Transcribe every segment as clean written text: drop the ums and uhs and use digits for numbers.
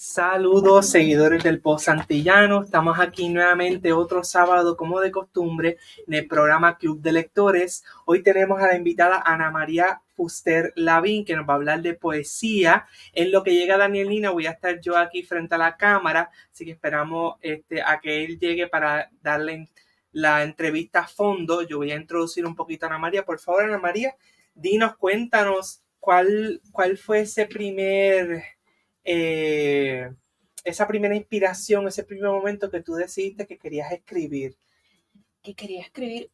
Saludos, seguidores del Post Antillano. Estamos aquí nuevamente otro sábado, como de costumbre, en el programa Club de Lectores. Hoy tenemos a la invitada Ana María Fuster Lavín, que nos va a hablar de poesía. En lo que llega Daniel Lina, voy a estar yo aquí frente a la cámara, así que esperamos a que él llegue para darle la entrevista a fondo. Yo voy a introducir un poquito a Ana María. Por favor, Ana María, cuéntanos cuál fue esa primera inspiración, ese primer momento que tú decidiste que querías escribir.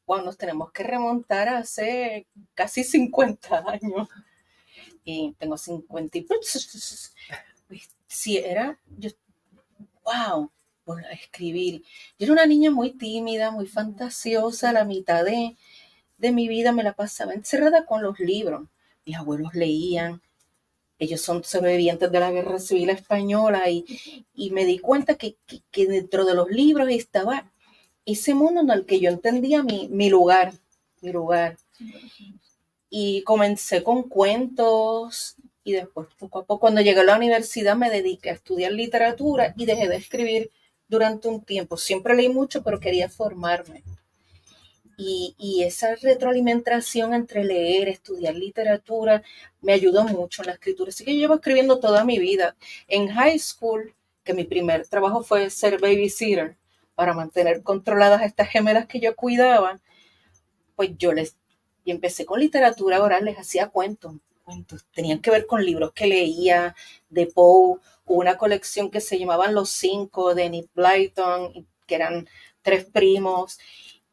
Nos tenemos que remontar a hace casi 50 años. Y tengo 50 y... Pues, sí, bueno, escribir. Yo era una niña muy tímida, muy fantasiosa. La mitad de mi vida me la pasaba encerrada con los libros. Mis abuelos leían. Ellos son sobrevivientes de la Guerra Civil Española y me di cuenta que dentro de los libros estaba ese mundo en el que yo entendía mi lugar. Y comencé con cuentos y después poco a poco, cuando llegué a la universidad, me dediqué a estudiar literatura y dejé de escribir durante un tiempo. Siempre leí mucho, pero quería formarme. Y esa retroalimentación entre leer, estudiar literatura, me ayudó mucho en la escritura. Así que yo llevo escribiendo toda mi vida. En high school, que mi primer trabajo fue ser babysitter para mantener controladas a estas gemelas que yo cuidaba, pues y empecé con literatura oral, les hacía cuentos. Tenían que ver con libros que leía, de Poe, una colección que se llamaban Los Cinco, de Enid Blyton, que eran 3 primos,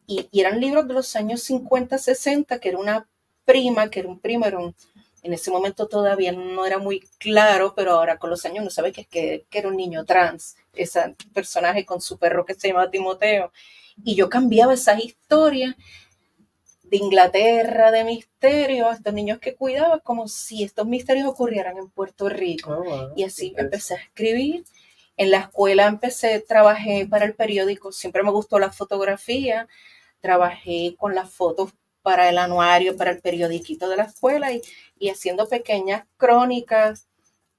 y eran libros de los años 50, 60, que era una prima, que era un primo, en ese momento todavía no era muy claro, pero ahora con los años uno sabe que era un niño trans, ese personaje con su perro que se llamaba Timoteo. Y yo cambiaba esas historias de Inglaterra, de misterio, a estos niños que cuidaba, como si estos misterios ocurrieran en Puerto Rico. Oh, wow. Y así empecé a escribir. En la escuela trabajé para el periódico, siempre me gustó la fotografía, trabajé con las fotos para el anuario, para el periodiquito de la escuela y haciendo pequeñas crónicas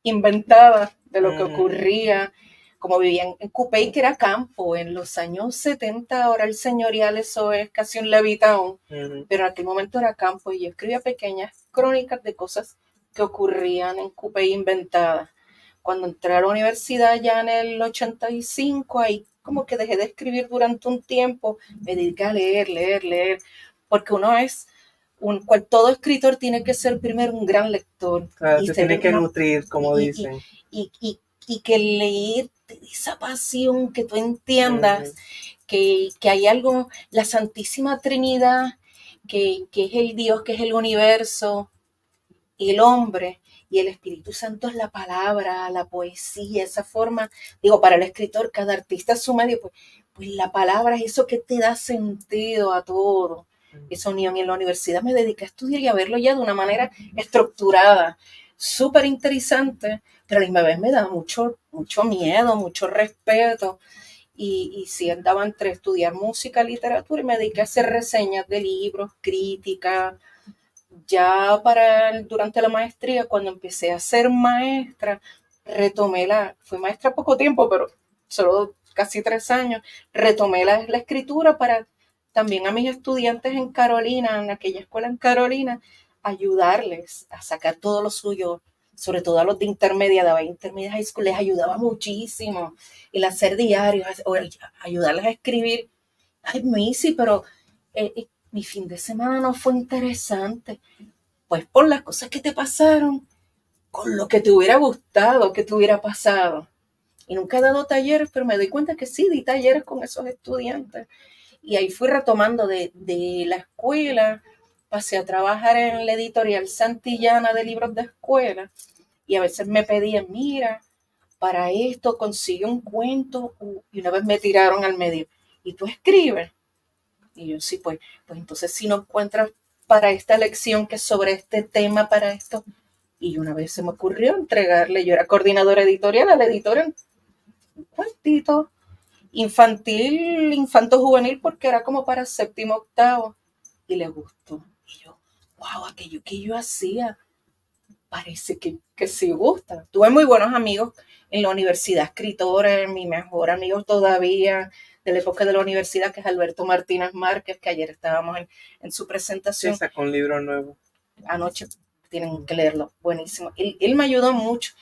inventadas de lo que ocurría, como vivían en Cupey, que era campo, en los años 70, ahora el señorial, eso es casi un Levitown, pero en aquel momento era campo y yo escribía pequeñas crónicas de cosas que ocurrían en Cupey inventadas. Cuando entré a la universidad ya en el 85, ahí como que dejé de escribir durante un tiempo, me dediqué a leer, porque todo escritor tiene que ser primero un gran lector. Claro, te tiene que nutrir, como dicen. Y que leer esa pasión, que tú entiendas que hay algo, la Santísima Trinidad, que es el Dios, que es el universo, el hombre, y el Espíritu Santo es la palabra, la poesía, esa forma, para el escritor, cada artista a su medio, pues la palabra es eso que te da sentido a todo. Esa unión. Y en la universidad me dediqué a estudiar y a verlo ya de una manera estructurada, súper interesante, pero a la misma vez me da mucho miedo, mucho respeto. Y sí andaba entre estudiar música, literatura, y me dediqué a hacer reseñas de libros, críticas. Ya durante la maestría, cuando empecé a ser maestra, fui maestra poco tiempo, pero solo casi 3 años, retomé la escritura para también a mis estudiantes en Carolina, en aquella escuela en Carolina, ayudarles a sacar todo lo suyo, sobre todo a los de intermedia high school, les ayudaba muchísimo, el hacer diarios, o ayudarles a escribir. Ay, Missy, pero mi fin de semana no fue interesante. Pues por las cosas que te pasaron, con lo que te hubiera gustado que te hubiera pasado. Y nunca he dado talleres, pero me doy cuenta que sí, di talleres con esos estudiantes. Y ahí fui retomando de la escuela, pasé a trabajar en la editorial Santillana de libros de escuela. Y a veces me pedían, mira, para esto consigue un cuento. Y una vez me tiraron al medio, ¿y tú escribes? Y yo sí, pues entonces si no encuentras para esta lección que es sobre este tema, para esto. Y una vez se me ocurrió entregarle, yo era coordinadora editorial a la editora, un cuentito infantil, infanto-juvenil, porque era como para 7º, 8º, y le gustó. Y yo, wow, aquello que yo hacía, parece que sí gusta. Tuve muy buenos amigos en la universidad, escritores, mi mejor amigo todavía de la época de la universidad, que es Alberto Martínez Márquez, que ayer estábamos en su presentación. Sí, sacó un libro nuevo. Anoche tienen que leerlo, buenísimo. Él me ayudó mucho.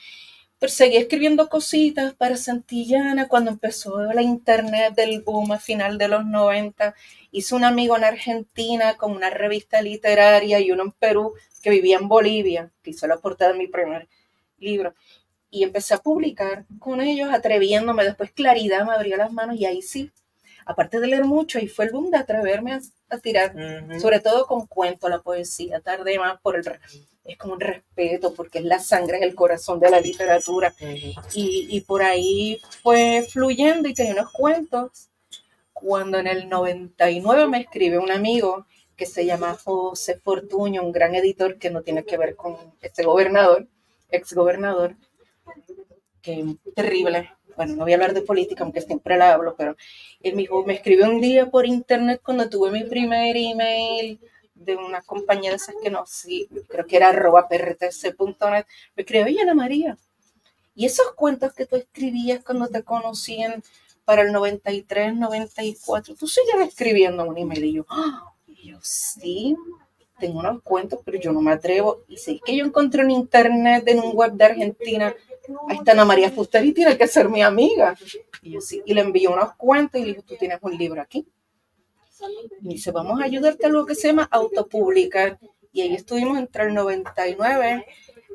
Pero seguí escribiendo cositas para Santillana cuando empezó la internet del boom a final de los 90. Hice un amigo en Argentina con una revista literaria y uno en Perú que vivía en Bolivia, que hizo la portada de mi primer libro. Y empecé a publicar con ellos, atreviéndome. Después Claridad me abrió las manos y ahí sí, aparte de leer mucho, y fue el boom de atreverme a tirar, sobre todo con cuentos, la poesía. Tardé más es como un respeto, porque es la sangre, es el corazón de la literatura. Y por ahí fue fluyendo y tenía unos cuentos. Cuando en el 99 me escribe un amigo que se llama José Fortuño, un gran editor que no tiene que ver con este gobernador, exgobernador, que es terrible. Bueno, no voy a hablar de política, aunque siempre la hablo, pero él me escribió un día por internet cuando tuve mi primer email de una compañía de esas que no, sí, creo que era @prtc.net. Me escribió, oye, Ana María, ¿y esos cuentos que tú escribías cuando te conocían para el 93, 94, tú sigues escribiendo un email? Y yo, sí, tengo unos cuentos, pero yo no me atrevo. Y sí, que yo encontré en internet, en un web de Argentina, ahí está Ana María Fuster y tiene que ser mi amiga. Y yo sí, y le envié unos cuentos y le dije, tú tienes un libro aquí. Y dice, vamos a ayudarte a lo que se llama autopublicar. Y ahí estuvimos entre el 99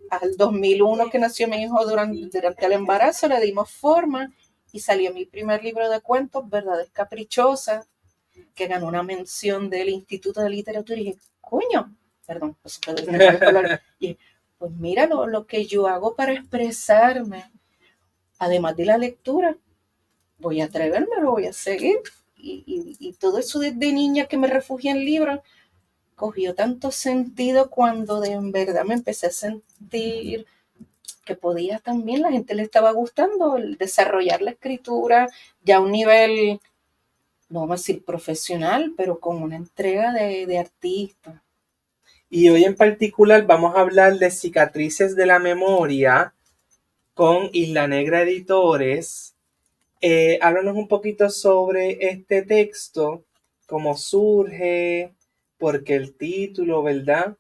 al 2001 que nació mi hijo durante el embarazo, le dimos forma y salió mi primer libro de cuentos, Verdades Caprichosas, que ganó una mención del Instituto de Literatura. Y dije, coño, perdón, pues, y pues mira lo que yo hago para expresarme, además de la lectura, voy a atreverme, lo voy a seguir. Y todo eso desde niña que me refugié en libros, cogió tanto sentido cuando en verdad me empecé a sentir que podía también, la gente le estaba gustando el desarrollar la escritura ya a un nivel, no vamos a decir profesional, pero con una entrega de artista. Y hoy en particular vamos a hablar de Cicatrices de la Memoria con Isla Negra Editores. Háblanos un poquito sobre este texto, cómo surge, por qué el título, ¿verdad?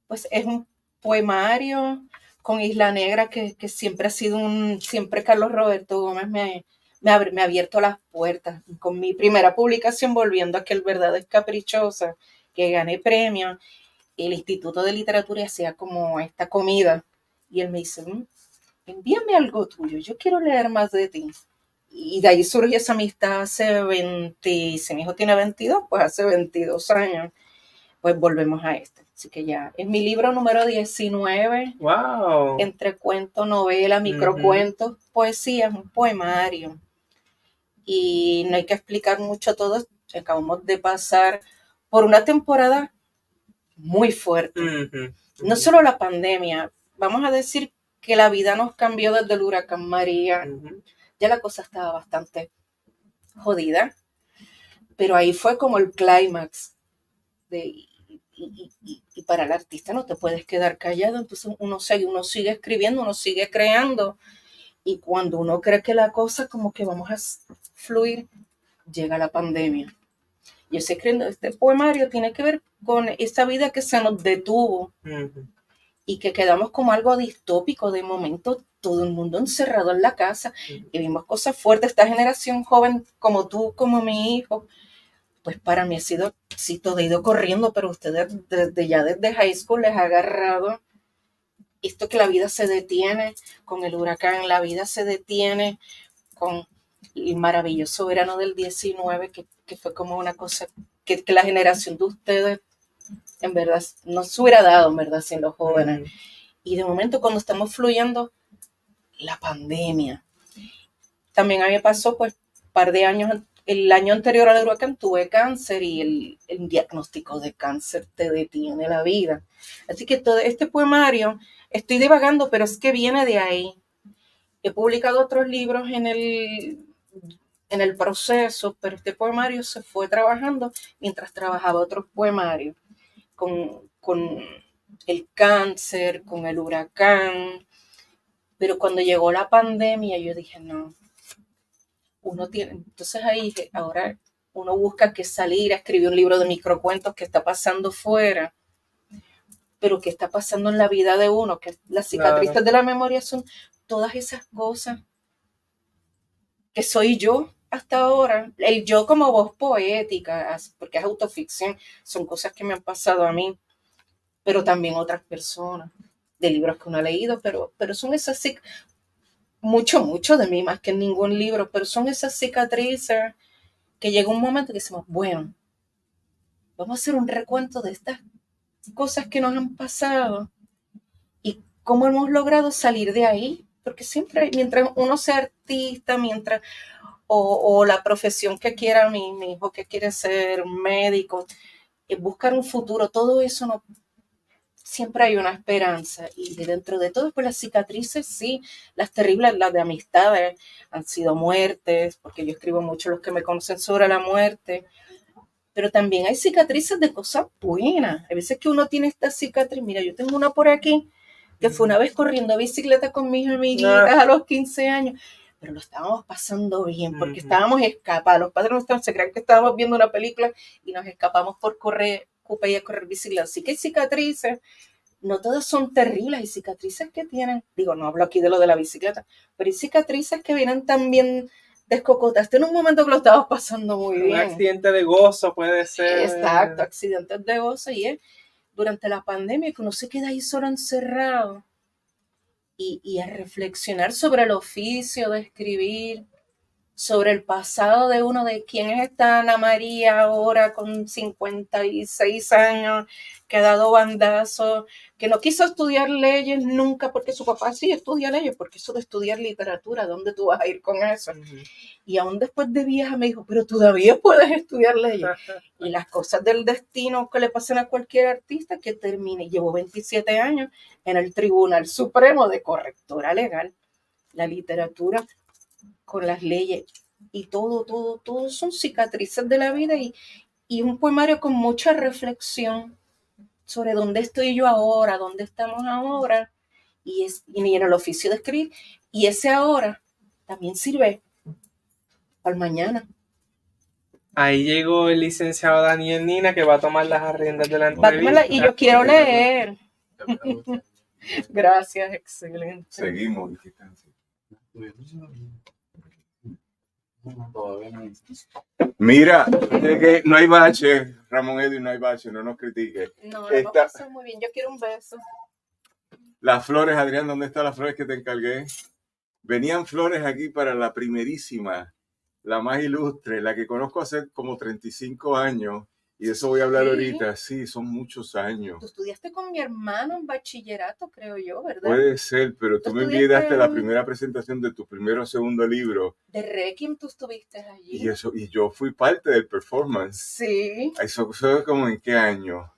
Pues es un poemario con Isla Negra que siempre ha sido siempre Carlos Roberto Gómez me ha abierto las puertas. Con mi primera publicación, volviendo a aquel Verdad es Caprichosa, que gané premio, el Instituto de Literatura hacía como esta comida y él me dice, envíame algo tuyo, yo quiero leer más de ti. Y de ahí surge esa amistad hace 20, si mi hijo tiene 22, pues hace 22 años, pues volvemos a este. Así que ya, es mi libro número 19, ¡Wow! entre cuento, novela, microcuentos, poesía, es un poemario. Y no hay que explicar mucho todo, acabamos de pasar por una temporada muy fuerte. No solo la pandemia, vamos a decir que la vida nos cambió desde el huracán María. Ya la cosa estaba bastante jodida, pero ahí fue como el clímax. Y para el artista no te puedes quedar callado, entonces uno sigue escribiendo, uno sigue creando, y cuando uno cree que la cosa como que vamos a fluir, llega la pandemia. Yo estoy escribiendo este poemario, tiene que ver con esa vida que se nos detuvo y que quedamos como algo distópico. De momento todo el mundo encerrado en la casa y vimos cosas fuertes. Esta generación joven como tú, como mi hijo, pues para mí ha sido, sí, todo ha ido corriendo, pero ustedes desde high school les ha agarrado esto que la vida se detiene con el huracán, la vida se detiene con el maravilloso verano del 19, que fue como una cosa que la generación de ustedes en verdad no se hubiera dado, en verdad, siendo jóvenes. Y de momento cuando estamos fluyendo, la pandemia. También a mí me pasó pues un par de años, el año anterior al huracán tuve cáncer y el diagnóstico de cáncer te detiene la vida. Así que todo este poemario, estoy divagando, pero es que viene de ahí. He publicado otros libros en el proceso, pero este poemario se fue trabajando mientras trabajaba otros poemarios con el cáncer, con el huracán. Pero cuando llegó la pandemia, yo dije, no, uno tiene, entonces ahí ahora uno busca que salir a escribir un libro de microcuentos que está pasando fuera, pero que está pasando en la vida de uno, que las cicatrices Claro. de la memoria son todas esas cosas que soy yo hasta ahora, el yo como voz poética, porque es autoficción, son cosas que me han pasado a mí, pero también otras personas, de libros que uno ha leído, pero son esas mucho de mí, más que en ningún libro, pero son esas cicatrices que llega un momento que decimos, bueno, vamos a hacer un recuento de estas cosas que nos han pasado y cómo hemos logrado salir de ahí, porque siempre, mientras uno sea artista, mientras, o la profesión que quiera mi hijo que quiere ser médico, buscar un futuro, todo eso no, siempre hay una esperanza y dentro de todo, pues las cicatrices, sí, las terribles, las de amistades, han sido muertes, porque yo escribo mucho los que me conocen sobre la muerte, pero también hay cicatrices de cosas buenas. Hay veces que uno tiene esta cicatriz, mira, yo tengo una por aquí, que fue una vez corriendo bicicleta con mis amiguitas a los 15 años, pero lo estábamos pasando bien, porque estábamos escapados, los padres no se creen que estábamos viendo una película y nos escapamos por correr, y a correr bicicleta. Así que hay cicatrices, no todas son terribles, hay cicatrices que tienen, digo, no hablo aquí de lo de la bicicleta, pero hay cicatrices que vienen también descocotaste en un momento que lo estabas pasando muy bien. Un accidente de gozo puede ser. Exacto, accidentes de gozo, y es durante la pandemia que uno se queda ahí solo encerrado y a reflexionar sobre el oficio de escribir, sobre el pasado de uno, de quién es esta Ana María ahora con 56 años, que ha dado bandazos, que no quiso estudiar leyes nunca porque su papá sí estudia leyes, porque eso de estudiar literatura, ¿dónde tú vas a ir con eso? Y aún después de vieja me dijo, pero todavía puedes estudiar leyes. Y las cosas del destino que le pasan a cualquier artista que termine. Llevo 27 años en el Tribunal Supremo de Correctora Legal. La literatura con las leyes y todo son cicatrices de la vida y un poemario con mucha reflexión sobre dónde estoy yo ahora, dónde estamos ahora y en el oficio de escribir. Y ese ahora también sirve para el mañana. Ahí llegó el licenciado Daniel Nina, que va a tomar las riendas de la entrevista. Y yo quiero leer. Gracias, excelente. Seguimos. Mira, que no hay bache, Ramón Edwin, no hay bache, no nos critique. No, lo pasó muy bien, yo quiero un beso. Las flores, Adrián, ¿dónde están las flores que te encargué? Venían flores aquí para la primerísima, la más ilustre, la que conozco hace como 35 años, y de eso voy a hablar ahorita. Sí, son muchos años. Tú estudiaste con mi hermano en bachillerato, creo yo, ¿verdad? Puede ser, pero tú me invitaste a la primera presentación de tu primero o segundo libro. De Requiem tú estuviste allí. Y yo fui parte del performance. Sí. ¿Eso fue como en qué año?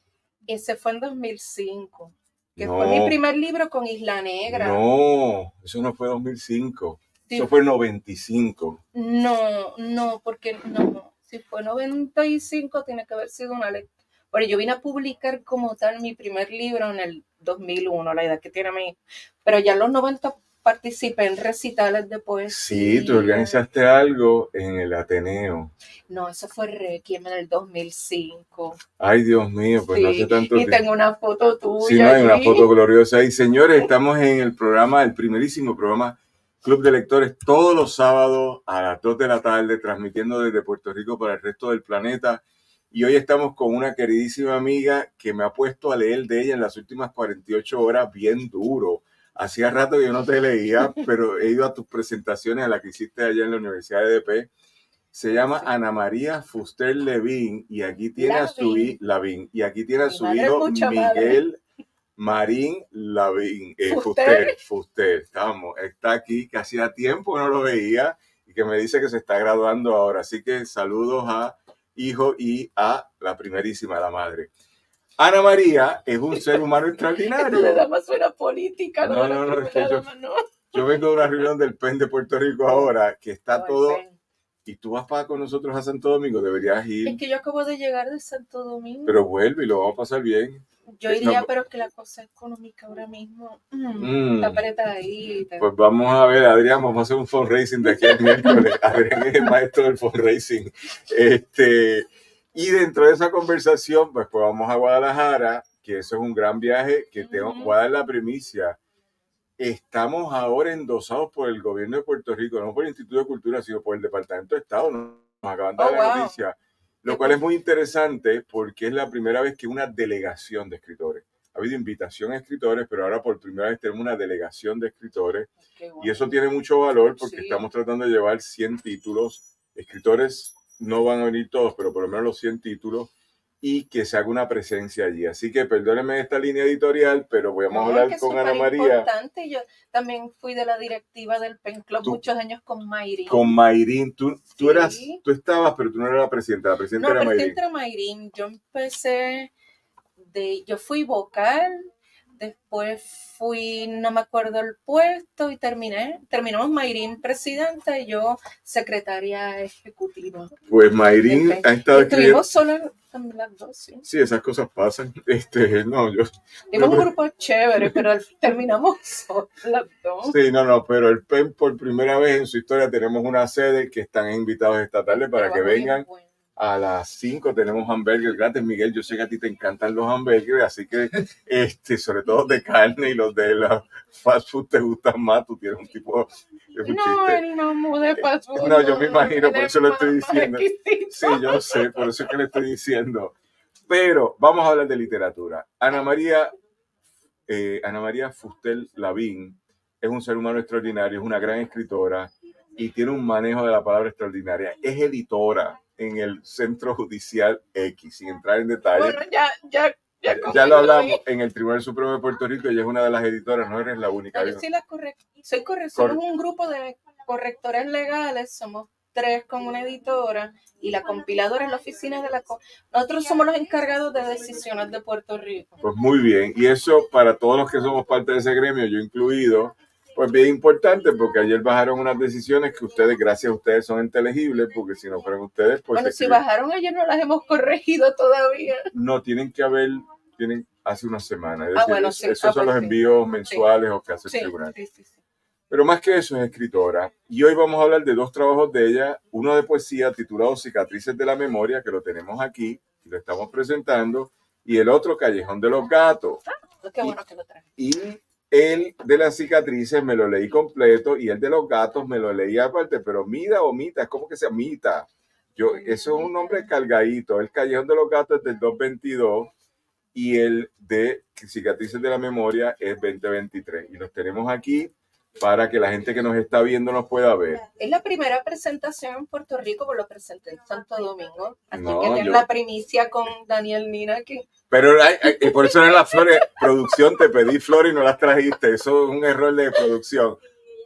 Ese fue en 2005. Que fue mi primer libro con Isla Negra. No, eso no fue 2005. Sí. Eso fue 95. No, porque no. Si fue 95, tiene que haber sido una lectura. Pero yo vine a publicar como tal mi primer libro en el 2001, la edad que tiene mi. Pero ya en los 90 participé en recitales de poesía. Sí, tú organizaste algo en el Ateneo. No, eso fue Requiem en el 2005. Ay, Dios mío, pues sí. No hace tanto tiempo. Y tengo una foto tuya. Sí, no, hay una foto gloriosa. Y señores, estamos en el programa, el primerísimo programa Club de Lectores, todos los sábados a las 2 de la tarde, transmitiendo desde Puerto Rico para el resto del planeta. Y hoy estamos con una queridísima amiga que me ha puesto a leer de ella en las últimas 48 horas bien duro. Hacía rato que yo no te leía, pero he ido a tus presentaciones, a la que hiciste allá en la Universidad de EDP. Se llama Ana María Fuster Levin y aquí tiene a su hijo Lavín y aquí tiene a su hijo Miguel Marín Lavín, Fuster, está aquí, que hacía tiempo no lo veía y que me dice que se está graduando ahora. Así que saludos a hijo y a la primerísima, la madre. Ana María es un ser humano extraordinario. Esto le da más suena política. No, es que yo vengo de una reunión del PEN de Puerto Rico ahora, que está todo y tú vas con nosotros a Santo Domingo, deberías ir. Es que yo acabo de llegar de Santo Domingo. Pero vuelve y lo vamos a pasar bien. Yo iría, No, pero es que la cosa económica ahora mismo está apretadita. Pues vamos a ver, Adrián, vamos a hacer un fundraising de aquí al miércoles. Adrián es el maestro del fundraising. Y dentro de esa conversación, pues vamos a Guadalajara, que eso es un gran viaje, que voy a dar la primicia. Estamos ahora endosados por el gobierno de Puerto Rico, no por el Instituto de Cultura, sino por el Departamento de Estado. Nos acaban de dar la noticia. Lo cual es muy interesante porque es la primera vez que una delegación de escritores. Ha habido invitación a escritores, pero ahora por primera vez tenemos una delegación de escritores. Bueno. Y eso tiene mucho valor porque estamos tratando de llevar 100 títulos. Escritores no van a venir todos, pero por lo menos los 100 títulos, y que se haga una presencia allí. Así que perdónenme esta línea editorial, pero voy a hablar con Ana María. Importante. Yo también fui de la directiva del Pen Club muchos años con Mayrín. Con Mayrín, tú estabas, pero tú no eras la presidenta era Mayrín. No, la presidenta era Mayrín. Yo empecé, yo fui vocal, después fui, no me acuerdo el puesto, y terminamos Mayrín presidenta y yo secretaria ejecutiva. Pues Mayrín ha estado estuvimos solas las dos, sí. Sí, esas cosas pasan. Tuvimos un grupo chévere, pero terminamos solas las dos. Sí, pero el PEN por primera vez en su historia tenemos una sede que están invitados esta tarde para que vengan. Bueno. A las 5 tenemos hamburgues gratis. Miguel, yo sé que a ti te encantan los hamburgues, así que sobre todo de carne, y los de la fast food te gustan más. Tú tienes un tipo de chiste. No de fast food. No, yo me imagino, por eso lo estoy diciendo. Sí, yo sé, por eso es que le estoy diciendo. Pero vamos a hablar de literatura. Ana María Fuster Lavín es un ser humano extraordinario, es una gran escritora y tiene un manejo de la palabra extraordinaria. Es editora en el Centro Judicial X, sin entrar en detalle. Bueno, ya lo hablamos en el Tribunal Supremo de Puerto Rico. Ella es una de las editoras, no eres la única. Yo sí soy correctora. Somos un grupo de correctores legales, somos 3 con una editora, y la compiladora es la oficina de la... Nosotros somos los encargados de decisiones de Puerto Rico. Pues muy bien, y eso para todos los que somos parte de ese gremio, yo incluido, pues bien importante, porque ayer bajaron unas decisiones que ustedes, gracias a ustedes, son inteligibles, porque si no fueran ustedes, pues... Bueno, si bajaron ayer no las hemos corregido todavía. No, tienen hace una semana. Es decir, bueno, sí. Esos son los envíos mensuales o que hace el tribunal. Sí. Pero más que eso, es escritora. Y hoy vamos a hablar de 2 trabajos de ella. Uno de poesía titulado Cicatrices de la Memoria, que lo tenemos aquí y lo estamos presentando. Y el otro, Callejón de los Gatos. Qué bueno que lo traje. Y el de las cicatrices me lo leí completo, y el de los gatos me lo leí aparte, pero Mida o Mita, es como que sea Mita. Eso es un nombre cargadito. El Callejón de los Gatos es del 2022 y el de Cicatrices de la Memoria es 2023. Y los tenemos aquí para que la gente que nos está viendo nos pueda ver. Es la primera presentación en Puerto Rico, pues lo presenté en Santo Domingo. Así que tienen la primicia con Daniel Nina aquí. Pero por eso eran las flores. Producción, te pedí flores y no las trajiste. Eso es un error de producción.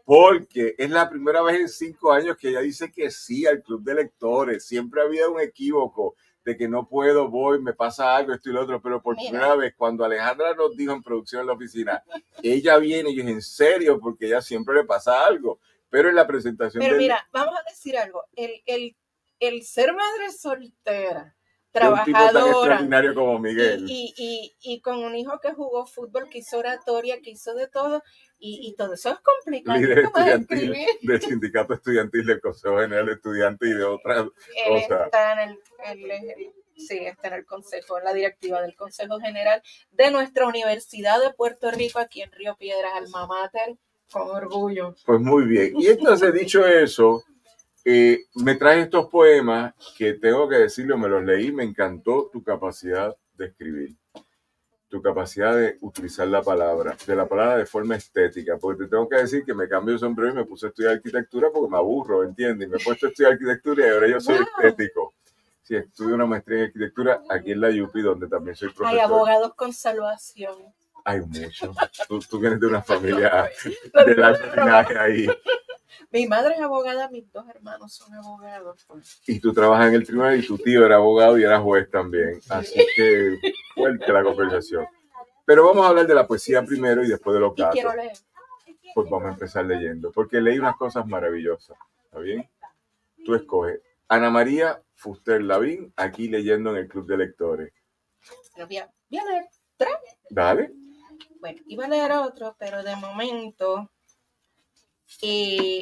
Porque es la primera vez en 5 años que ella dice que sí al club de lectores. Siempre había un equívoco de que no puedo, voy, me pasa algo, esto y lo otro. Pero por primera vez, cuando Alejandra nos dijo en producción en la oficina, ella viene, y yo, ¿en serio? Porque ella siempre le pasa algo. Pero en la presentación... Pero mira, vamos a decir algo. El ser madre soltera, trabajadora, un tipo tan extraordinario como Miguel, y con un hijo que jugó fútbol, que hizo oratoria, que hizo de todo, y todo eso es complicado. Líder estudiantil del sindicato estudiantil del Consejo General de Estudiantes y de otras cosas. Está en el consejo, en la directiva del Consejo General de nuestra Universidad de Puerto Rico, aquí en Río Piedras, alma mater, con orgullo. Pues muy bien. Y entonces, dicho eso, me traes estos poemas que tengo que decirlo, me los leí, me encantó tu capacidad de escribir, tu capacidad de utilizar la palabra de forma estética, porque te tengo que decir que me cambié de sombrero y me puse a estudiar arquitectura porque me aburro, ¿entiendes? Y me he puesto a estudiar arquitectura y ahora yo soy estético. Sí, estudio una maestría en arquitectura aquí en la UPI, donde también soy profesor. Hay abogados con salvación. Hay muchos. Tú vienes de una familia de largo linaje ahí. Mi madre es abogada, mis 2 hermanos son abogados. Y tú trabajas en el tribunal y tu tío era abogado y era juez también. Así que fuerte la conversación. Pero vamos a hablar de la poesía primero y después de los gatos. Quiero leer. Pues vamos a empezar leyendo, porque leí unas cosas maravillosas. ¿Está bien? tú escoges. Ana María Fuster Lavín, aquí leyendo en el Club de Lectores. Pero voy a leer 3. Dale. Bueno, iba a leer otro, pero de momento...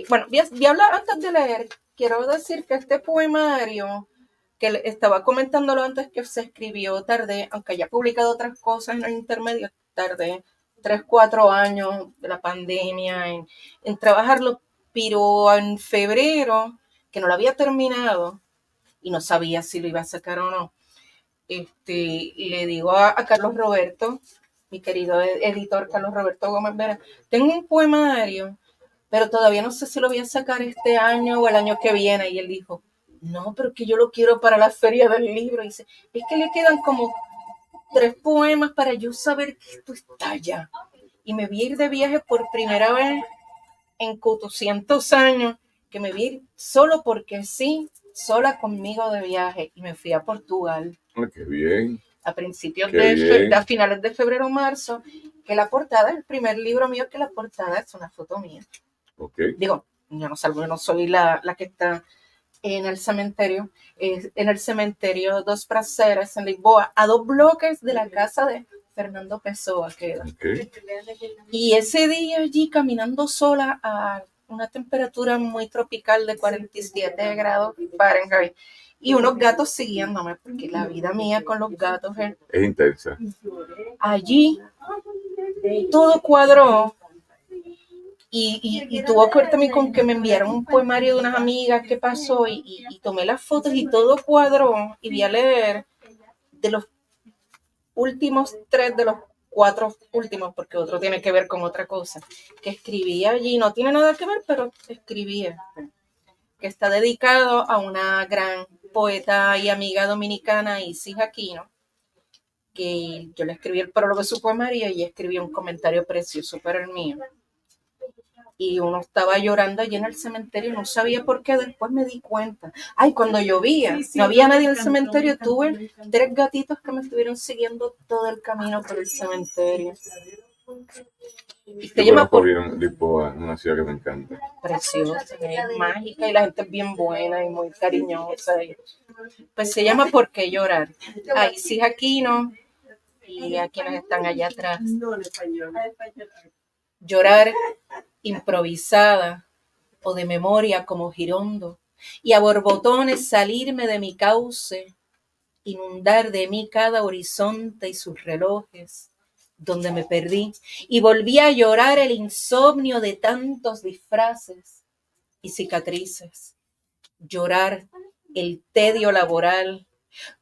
bueno, voy a hablar antes de leer. Quiero decir que este poemario, que estaba comentándolo antes, que se escribió tarde, aunque haya publicado otras cosas en el intermedio, tardé 3, 4 años de la pandemia en trabajarlo, pero en febrero, que no lo había terminado y no sabía si lo iba a sacar o no, le digo a Carlos Roberto, mi querido editor Carlos Roberto Gómez Vera, tengo un poemario, pero todavía no sé si lo voy a sacar este año o el año que viene. Y él dijo, no, pero que yo lo quiero para la feria del libro. Y dice, es que le quedan como 3 poemas para yo saber que esto está ya. Y me vi ir de viaje por primera vez en 400 años, que me vi solo porque sí, sola conmigo de viaje. Y me fui a Portugal. Qué bien. A principios a finales de febrero o marzo, que la portada, el primer libro mío, que la portada es una foto mía. Okay. Digo, yo no soy la que está en el cementerio. En el cementerio Dos Prazeres, en Lisboa, a 2 bloques de la casa de Fernando Pessoa queda. Okay. Y ese día allí, caminando sola a una temperatura muy tropical de 47 grados Fahrenheit, y unos gatos siguiéndome, porque la vida mía con los gatos es intensa. Allí todo cuadró. Y tuvo que ver también con que me enviaron un poemario de unas amigas que pasó y tomé las fotos y todo cuadró y voy a leer de los últimos 3 de los 4 últimos, porque otro tiene que ver con otra cosa, que escribí allí, no tiene nada que ver, pero escribí, que está dedicado a una gran poeta y amiga dominicana, Isis Aquino, que yo le escribí el prólogo de su poemario y escribí un comentario precioso para el mío. Y uno estaba llorando allí en el cementerio, no sabía por qué, después me di cuenta. Ay, cuando llovía, no había nadie en el cementerio, tuve 3 gatitos que me estuvieron siguiendo todo el camino por el cementerio. Y se llama Lisboa, una ciudad que me encanta. Preciosa, es mágica y la gente es bien buena y muy cariñosa. Pues se llama ¿Por qué llorar? Ay, sí, Aquino y a quienes están allá atrás. Llorar improvisada o de memoria como Girondo, y a borbotones salirme de mi cauce, inundar de mí cada horizonte y sus relojes, donde me perdí, y volví a llorar el insomnio de tantos disfraces y cicatrices, llorar el tedio laboral,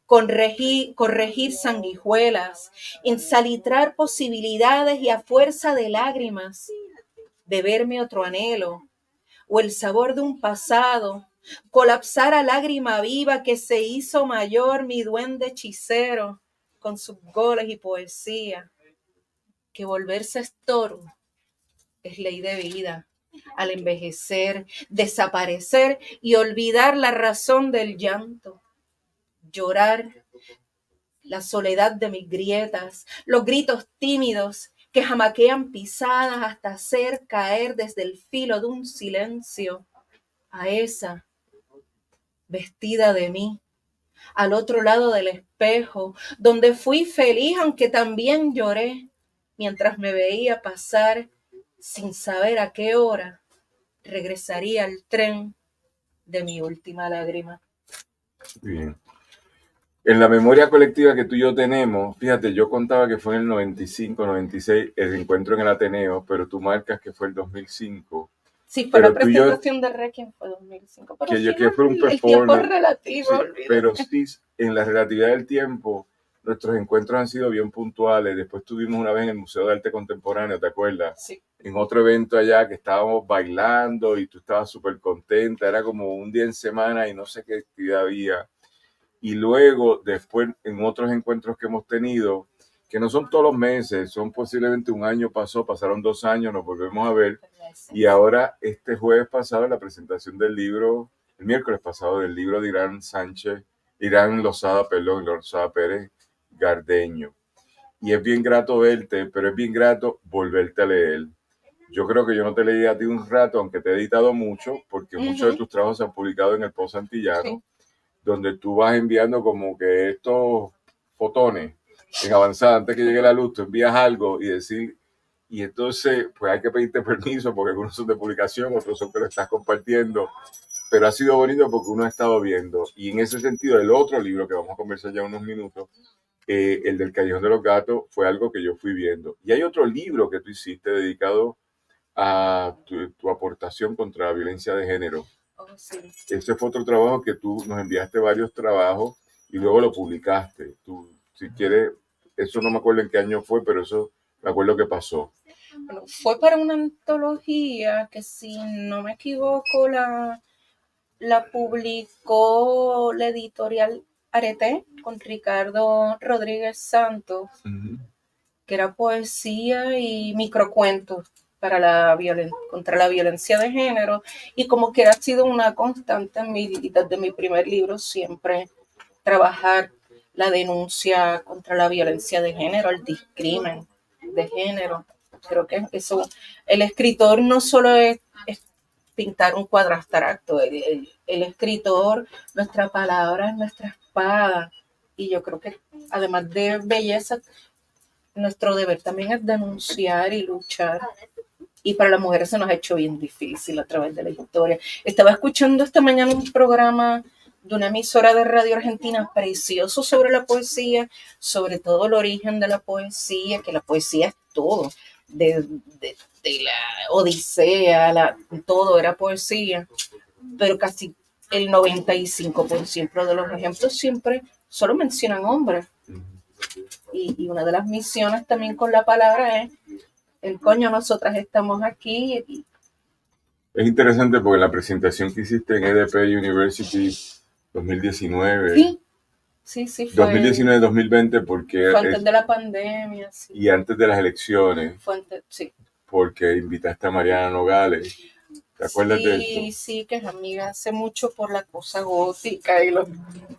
corregir sanguijuelas, ensalitrar posibilidades y a fuerza de lágrimas, beberme otro anhelo, o el sabor de un pasado, colapsar a lágrima viva que se hizo mayor mi duende hechicero con sus goles y poesía, que volverse estorbo es ley de vida, al envejecer, desaparecer y olvidar la razón del llanto, llorar la soledad de mis grietas, los gritos tímidos que jamaquean pisadas hasta hacer caer desde el filo de un silencio a esa vestida de mí, al otro lado del espejo, donde fui feliz aunque también lloré, mientras me veía pasar sin saber a qué hora regresaría el tren de mi última lágrima. Bien. En la memoria colectiva que tú y yo tenemos, fíjate, yo contaba que fue en el 95, 96 el encuentro en el Ateneo, pero tú marcas que fue el 2005. Sí, fue la presentación de Requiem, fue 2005. Pero que fue un performance. El tiempo es relativo. Sí, pero sí, en la relatividad del tiempo, nuestros encuentros han sido bien puntuales. Después tuvimos una vez en el Museo de Arte Contemporáneo, ¿te acuerdas? Sí. En otro evento allá que estábamos bailando y tú estabas súper contenta. Era como un día en semana y no sé qué actividad había. Y luego, después, en otros encuentros que hemos tenido, que no son todos los meses, son posiblemente un año pasaron 2 años, nos volvemos a ver. Y ahora, este jueves pasado, la presentación del libro, el miércoles pasado, del libro de Irán Lozada Pérez Gardeño. Y es bien grato verte, pero es bien grato volverte a leer. Yo creo que yo no te leí a ti un rato, aunque te he editado mucho, porque muchos de Ujú, tus trabajos se han publicado en el Post Antillano, sí. donde tú vas enviando como que estos fotones en avanzada, antes que llegue la luz, tú envías algo y decir, y entonces pues hay que pedirte permiso porque algunos son de publicación, otros son que lo estás compartiendo, pero ha sido bonito porque uno ha estado viendo. Y en ese sentido, el otro libro que vamos a conversar ya unos minutos, el del Callejón de los Gatos, fue algo que yo fui viendo. Y hay otro libro que tú hiciste dedicado a tu aportación contra la violencia de género. Oh, sí. Ese fue otro trabajo que tú nos enviaste varios trabajos y luego lo publicaste. Tú, si quieres, eso no me acuerdo en qué año fue, pero eso me acuerdo que pasó. Bueno, fue para una antología que, si no me equivoco, la publicó la editorial Arete con Ricardo Rodríguez Santos, que era poesía y microcuentos para contra la violencia de género, y como que ha sido una constante en desde mi primer libro, siempre trabajar la denuncia contra la violencia de género, el discrimen de género. Creo que eso, el escritor no solo es pintar un cuadro abstracto, el escritor, nuestra palabra es nuestra espada, y yo creo que además de belleza, nuestro deber también es denunciar y luchar. Y para las mujeres se nos ha hecho bien difícil a través de la historia. Estaba escuchando esta mañana un programa de una emisora de radio argentina precioso sobre la poesía, sobre todo el origen de la poesía, que la poesía es todo, de la Odisea, todo era poesía, pero casi el 95% de los ejemplos siempre solo mencionan hombres. Y una de las misiones también con la palabra es el coño, nosotras estamos aquí. Es interesante porque la presentación que hiciste en EDP University 2019, sí, fue 2019-2020, porque fue antes de la pandemia, sí. Y antes de las elecciones, Sí. Porque invitaste a Mariana Nogales. ¿Te acuerdas de eso? Sí, que es amiga hace mucho por la cosa gótica y los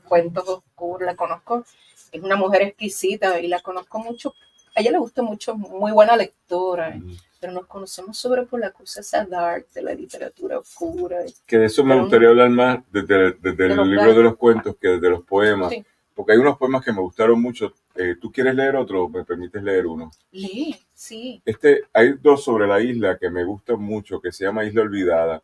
cuentos oscuros. La conozco, es una mujer exquisita y la conozco mucho. A ella le gusta mucho, muy buena lectora, pero nos conocemos sobre por la cosa esa dark de la literatura oscura. Que de eso me gustaría hablar más desde el libro de los cuentos que desde los poemas. Sí. Porque hay unos poemas que me gustaron mucho. ¿Tú quieres leer otro o me permites leer uno? Lee, sí. Hay dos sobre la isla que me gustan mucho, que se llama Isla Olvidada,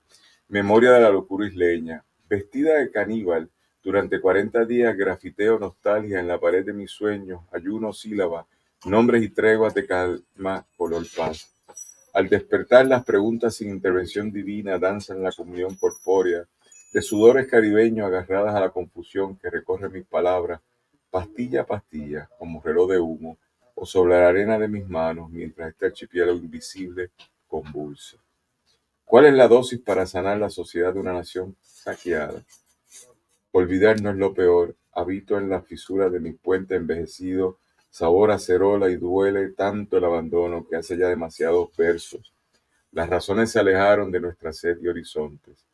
Memoria de la locura isleña. Vestida de caníbal, durante 40 días grafiteo nostalgia en la pared de mis sueños, ayuno sílabas, nombres y treguas de calma, color paz. Al despertar, las preguntas sin intervención divina danzan la comunión corpórea, de sudores caribeños agarradas a la confusión que recorre mis palabras, pastilla a pastilla, como reloj de humo, o sobre la arena de mis manos, mientras este archipiélago invisible convulsa. ¿Cuál es la dosis para sanar la sociedad de una nación saqueada? Olvidar no es lo peor. Habito en las fisuras de mi puente envejecido, sabor a cerola, y duele tanto el abandono que hace ya demasiados versos. Las razones se alejaron de nuestra sed y horizontes.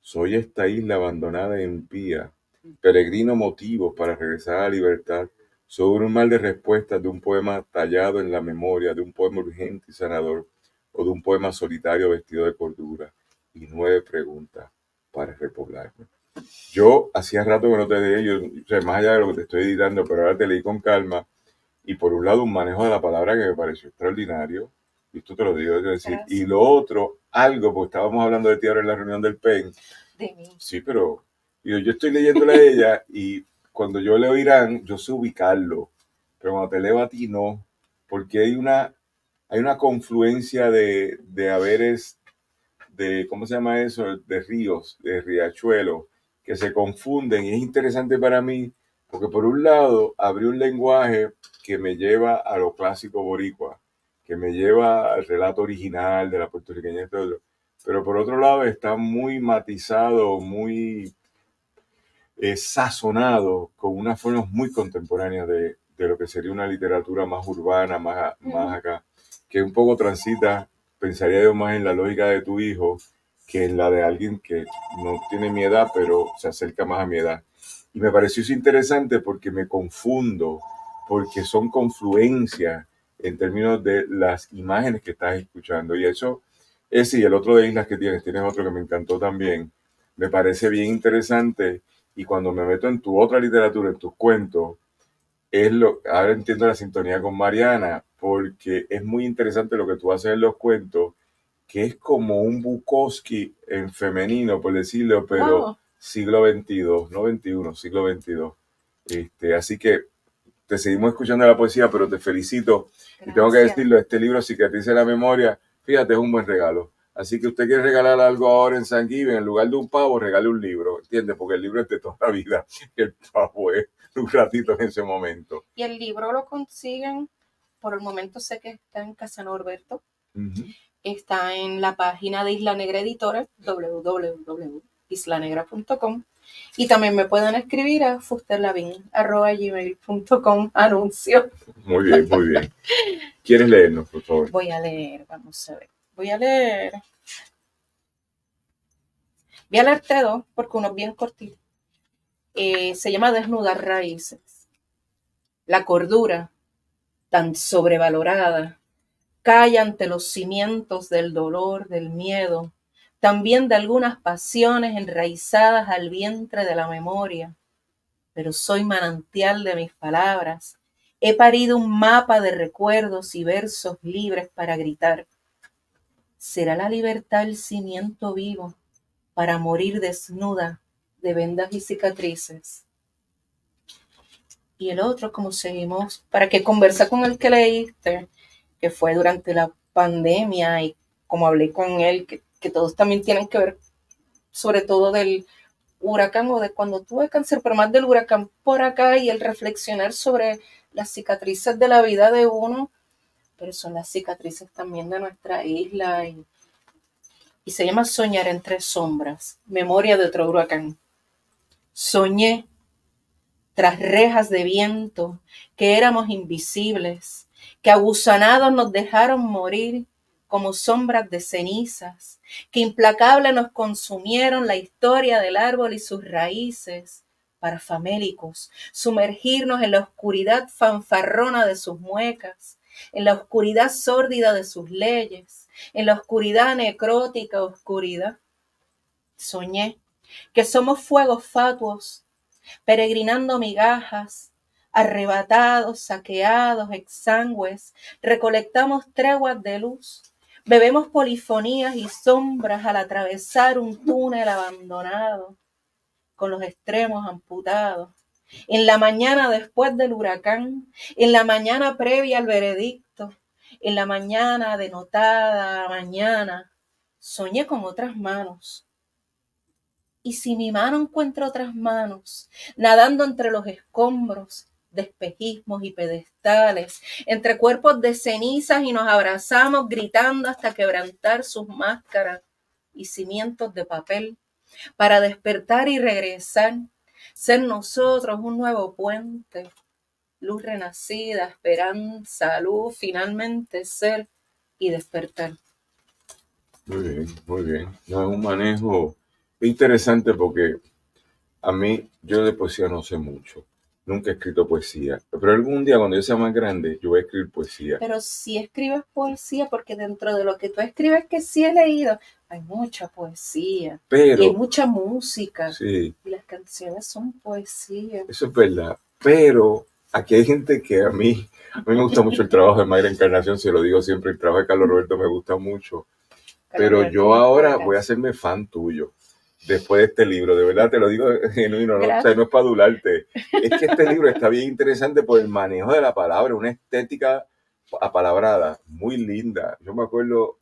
Soy esta isla abandonada e impía, peregrino motivo para regresar a la libertad, sobre un mar de respuestas de un poema tallado en la memoria, de un poema urgente y sanador, o de un poema solitario vestido de cordura, y 9 preguntas para repoblarme. Yo hacía rato que no te leía, o sea, más allá de lo que te estoy editando, pero ahora te leí con calma, y por un lado un manejo de la palabra que me pareció extraordinario, y esto te lo digo, es decir, gracias. Y lo otro, algo, porque estábamos hablando de ti ahora en la reunión del PEN. De mí. Sí, pero yo estoy leyéndole a ella y cuando yo leo Irán, yo sé ubicarlo, pero cuando te leo a ti no, porque hay una confluencia de haberes, de, ¿cómo se llama eso? De ríos, de riachuelos, que se confunden, y es interesante para mí, porque por un lado abrió un lenguaje que me lleva a lo clásico boricua, que me lleva al relato original de la puertorriqueña y todo, pero por otro lado está muy matizado, muy sazonado con unas formas muy contemporáneas de lo que sería una literatura más urbana, más acá, que un poco transita, pensaría yo, más en la lógica de tu hijo que en la de alguien que no tiene mi edad, pero se acerca más a mi edad. Y me pareció eso interesante porque me confundo, porque son confluencias en términos de las imágenes que estás escuchando. Y eso Ese y el otro de islas que tienes otro que me encantó también. Me parece bien interesante y cuando me meto en tu otra literatura, en tus cuentos, ahora entiendo la sintonía con Mariana, porque es muy interesante lo que tú haces en los cuentos, que es como un Bukowski en femenino, por decirlo, pero Wow, siglo XXII, no XXI, siglo XXII. Así que te seguimos escuchando la poesía, pero te felicito. Y tengo que gracias. decirlo, este libro Cicatriz en la Memoria, fíjate, es un buen regalo. Así que usted quiere regalar algo ahora en San Giving, en lugar de un pavo, regale un libro, ¿entiendes? Porque el libro es de toda la vida, el pavo es un ratito en ese momento. Y el libro lo consiguen, por el momento sé que está en Casa Norberto, Ujú. está en la página de Isla Negra Editora, www.islanegra.com, y también me pueden escribir a fusterlavin@gmail.com, anuncio. Muy bien, muy bien. ¿Quieres leernos, por favor? Voy a leer, vamos a ver, voy a leer dos, porque uno es bien cortito. Se llama Desnudar Raíces. La cordura, tan sobrevalorada, cae ante los cimientos del dolor, del miedo, también de algunas pasiones enraizadas al vientre de la memoria. Pero soy manantial de mis palabras. He parido un mapa de recuerdos y versos libres para gritar. ¿Será la libertad el cimiento vivo para morir desnuda de vendas y cicatrices? Y el otro, como seguimos, para que conversa con el que leíste, que fue durante la pandemia, y como hablé con él, que todos también tienen que ver, sobre todo del huracán o de cuando tuve cáncer, pero más del huracán por acá, y el reflexionar sobre las cicatrices de la vida de uno, pero son las cicatrices también de nuestra isla, y se llama Soñar entre sombras, memoria de otro huracán. Soñé tras rejas de viento, que éramos invisibles, que aguzanados nos dejaron morir como sombras de cenizas, que implacables nos consumieron la historia del árbol y sus raíces, para famélicos sumergirnos en la oscuridad fanfarrona de sus muecas, en la oscuridad sórdida de sus leyes, en la oscuridad necrótica oscuridad. Soñé que somos fuegos fatuos peregrinando migajas, arrebatados, saqueados, exangües, recolectamos treguas de luz, bebemos polifonías y sombras al atravesar un túnel abandonado, con los extremos amputados. En la mañana después del huracán, en la mañana previa al veredicto, en la mañana denotada mañana, soñé con otras manos. Y si mi mano encuentra otras manos, nadando entre los escombros de espejismos y pedestales, entre cuerpos de cenizas, y nos abrazamos gritando hasta quebrantar sus máscaras y cimientos de papel, para despertar y regresar, ser nosotros un nuevo puente, luz renacida, esperanza, luz, finalmente ser y despertar. Muy bien, muy bien. No, es un manejo interesante porque a mí, yo de poesía no sé mucho. Nunca he escrito poesía. Pero algún día, cuando yo sea más grande, yo voy a escribir poesía. Pero si escribes poesía, porque dentro de lo que tú escribes, que sí he leído, hay mucha poesía y hay Pero, mucha música, sí, y las canciones son poesía. eso es verdad. Pero aquí hay gente que a mí me gusta mucho el trabajo de Mayra Encarnación, se lo digo siempre, el trabajo de Carlos Roberto me gusta mucho. Pero yo ahora voy a hacerme fan tuyo después de este libro, de verdad te lo digo genuino, ¿no? O sea, no es para adularte. Es que este libro está bien interesante por el manejo de la palabra, una estética apalabrada, muy linda. Yo me acuerdo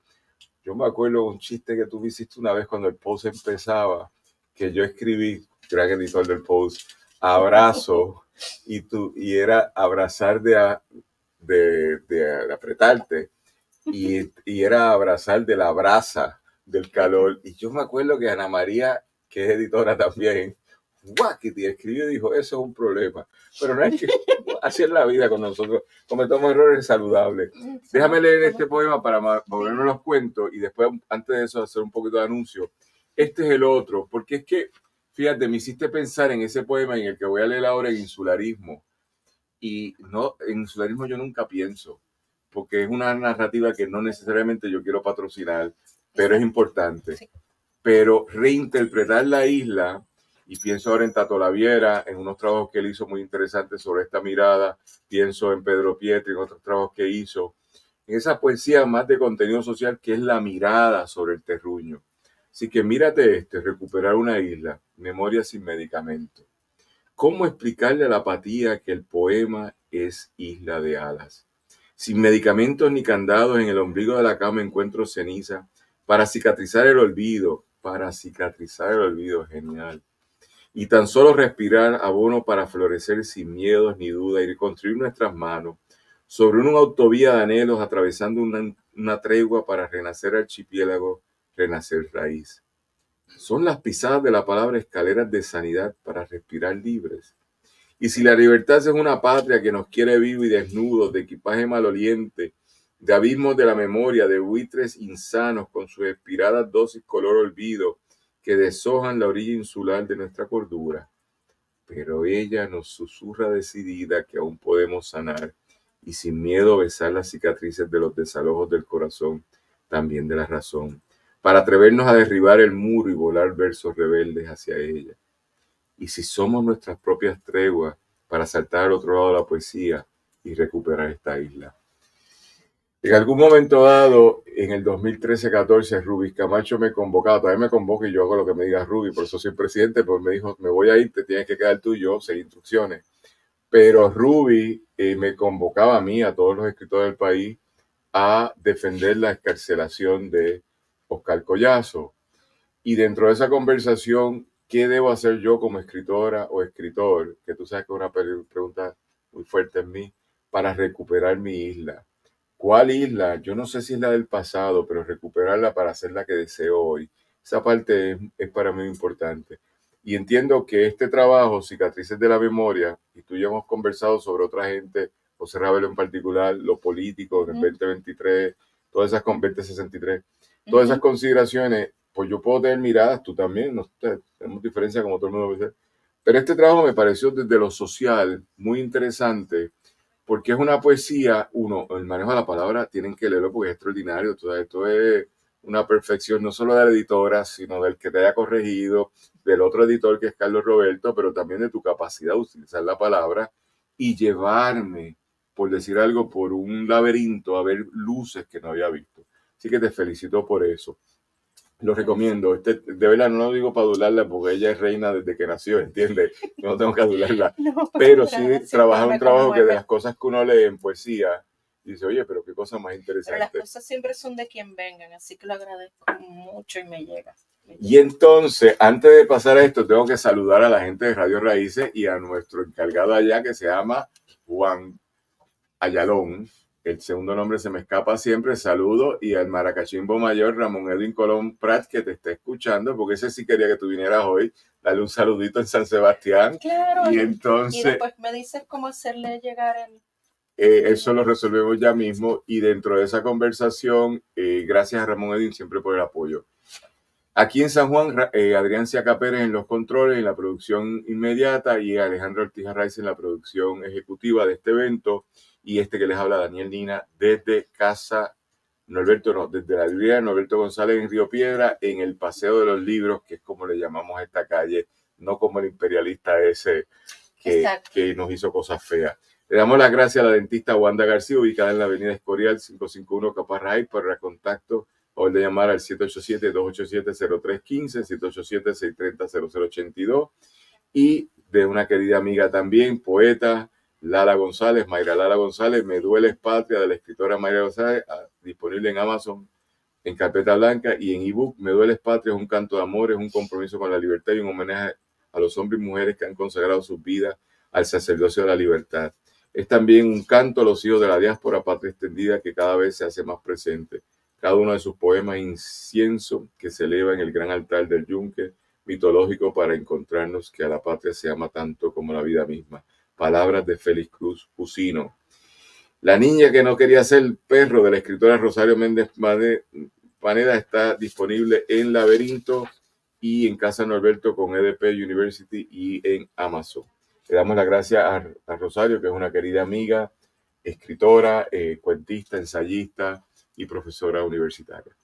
un chiste que tú me hiciste una vez cuando el post empezaba, que yo escribí, gran editor del post, abrazo, y era abrazar de apretarte, y era abrazar de la brasa, del calor. Y yo me acuerdo que Ana María, que es editora también, guaquiti, escribió y dijo, eso es un problema. Pero no es que así es la vida con nosotros, cometemos errores saludables. Déjame leer este poema para volvernos los cuentos y después, antes de eso, hacer un poquito de anuncio. Este es el otro, porque es que, fíjate, me hiciste pensar en ese poema en el que voy a leer ahora, en insularismo. Y no, en insularismo yo nunca pienso, porque es una narrativa que no necesariamente yo quiero patrocinar, pero es importante. Sí. Pero reinterpretar la isla, y pienso ahora en Tato Laviera, en unos trabajos que él hizo muy interesantes sobre esta mirada, pienso en Pedro Pietri, en otros trabajos que hizo, en esa poesía más de contenido social que es la mirada sobre el terruño. Así que mírate recuperar una isla, memoria sin medicamento. ¿Cómo explicarle a la apatía que el poema es Isla de Alas? Sin medicamentos ni candados, en el ombligo de la cama encuentro ceniza para cicatrizar el olvido, genial. Y tan solo respirar abono para florecer sin miedos ni duda y construir nuestras manos sobre una autovía de anhelos, atravesando una tregua para renacer archipiélago, renacer raíz. Son las pisadas de la palabra escaleras de sanidad para respirar libres. Y si la libertad es una patria que nos quiere vivos y desnudos, de equipaje maloliente, de abismos de la memoria, de buitres insanos con sus expiradas dosis color olvido, que deshojan la orilla insular de nuestra cordura. Pero ella nos susurra decidida que aún podemos sanar y sin miedo besar las cicatrices de los desalojos del corazón, también de la razón, para atrevernos a derribar el muro y volar versos rebeldes hacia ella. Y si somos nuestras propias treguas para saltar al otro lado de la poesía y recuperar esta isla. En algún momento dado, en el 2013-14, Rubí Camacho me convocaba, todavía me convoca y yo hago lo que me diga Rubí, por eso soy presidente, pues me dijo, me voy a ir, te tienes que quedar tú y yo, seguir instrucciones. Pero Rubí me convocaba a mí, a todos los escritores del país, a defender la excarcelación de Oscar Collazo. Y dentro de esa conversación, ¿qué debo hacer yo como escritora o escritor? Que tú sabes que es una pregunta muy fuerte en mí, para recuperar mi isla. ¿Cuál isla? Yo no sé si es la del pasado, pero recuperarla para hacer la que deseo hoy. Esa parte es para mí importante. Y entiendo que este trabajo, Cicatrices de la Memoria, y tú y yo hemos conversado sobre otra gente, José Ravelo en particular, los políticos en el 2023, todas esas con 2063, todas esas consideraciones, pues yo puedo tener miradas, tú también, no, tenemos diferencias como todo el mundo puede ser. Pero este trabajo me pareció desde lo social muy interesante, porque es una poesía, el manejo de la palabra, tienen que leerlo porque es extraordinario. Todo esto es una perfección, no solo de la editora, sino del que te haya corregido, del otro editor que es Carlos Roberto, pero también de tu capacidad de utilizar la palabra y llevarme, por decir algo, por un laberinto a ver luces que no había visto. Así que te felicito por eso. Lo recomiendo. De verdad, no lo digo para adularla porque ella es reina desde que nació, ¿entiendes? Yo no tengo que adularla. No, Pero sí trabajar un trabajo que de conmueve. las cosas que uno lee en poesía, dice, oye, pero qué cosa más Pero las interesante. cosas siempre son de quien vengan, así que lo agradezco mucho y me llega. Y entonces, antes de pasar a esto, tengo que saludar a la gente de Radio Raíces y a nuestro encargado allá que se llama Juan Ayalón. El segundo nombre se me escapa siempre. Saludo. Y al maracachimbo mayor Ramón Edwin Colón Prat, que te está escuchando, porque ese sí quería que tú vinieras hoy. Dale un saludito en San Sebastián. Claro. Y entonces, y después me dices cómo hacerle llegar el... eso lo resolvemos ya mismo. Y dentro de esa conversación, gracias a Ramón Edwin siempre por el apoyo. Aquí en San Juan, Adrián Ciaca Pérez en los controles, en la producción inmediata, y Alejandro Ortiz Arraiz en la producción ejecutiva de este evento. Y que les habla, Daniel Nina, desde casa desde la librería Norberto González en Río Piedra, en el Paseo de los Libros, que es como le llamamos a esta calle, no como el imperialista ese que nos hizo cosas feas. Le damos las gracias a la dentista Wanda García, ubicada en la avenida Escorial 551 Caparraí, por el contacto o el de llamar al 787-287-0315, 787-630-0082, y de una querida amiga también, poeta, Lala González, Mayra Lala González, Me Dueles Patria, de la escritora Mayra González, disponible en Amazon en carpeta blanca y en ebook. Me Dueles Patria es un canto de amor, es un compromiso con la libertad y un homenaje a los hombres y mujeres que han consagrado sus vidas al sacerdocio de la libertad. Es también un canto a los hijos de la diáspora patria extendida que cada vez se hace más presente. Cada uno de sus poemas incienso que se eleva en el gran altar del yunque mitológico para encontrarnos que a la patria se ama tanto como la vida misma. Palabras de Félix Cruz Jusino. La niña que no quería ser perro, de la escritora Rosario Méndez Paneda, está disponible en Laberinto y en Casa Norberto con EDP University y en Amazon. Le damos las gracias a Rosario, que es una querida amiga, escritora, cuentista, ensayista y profesora universitaria.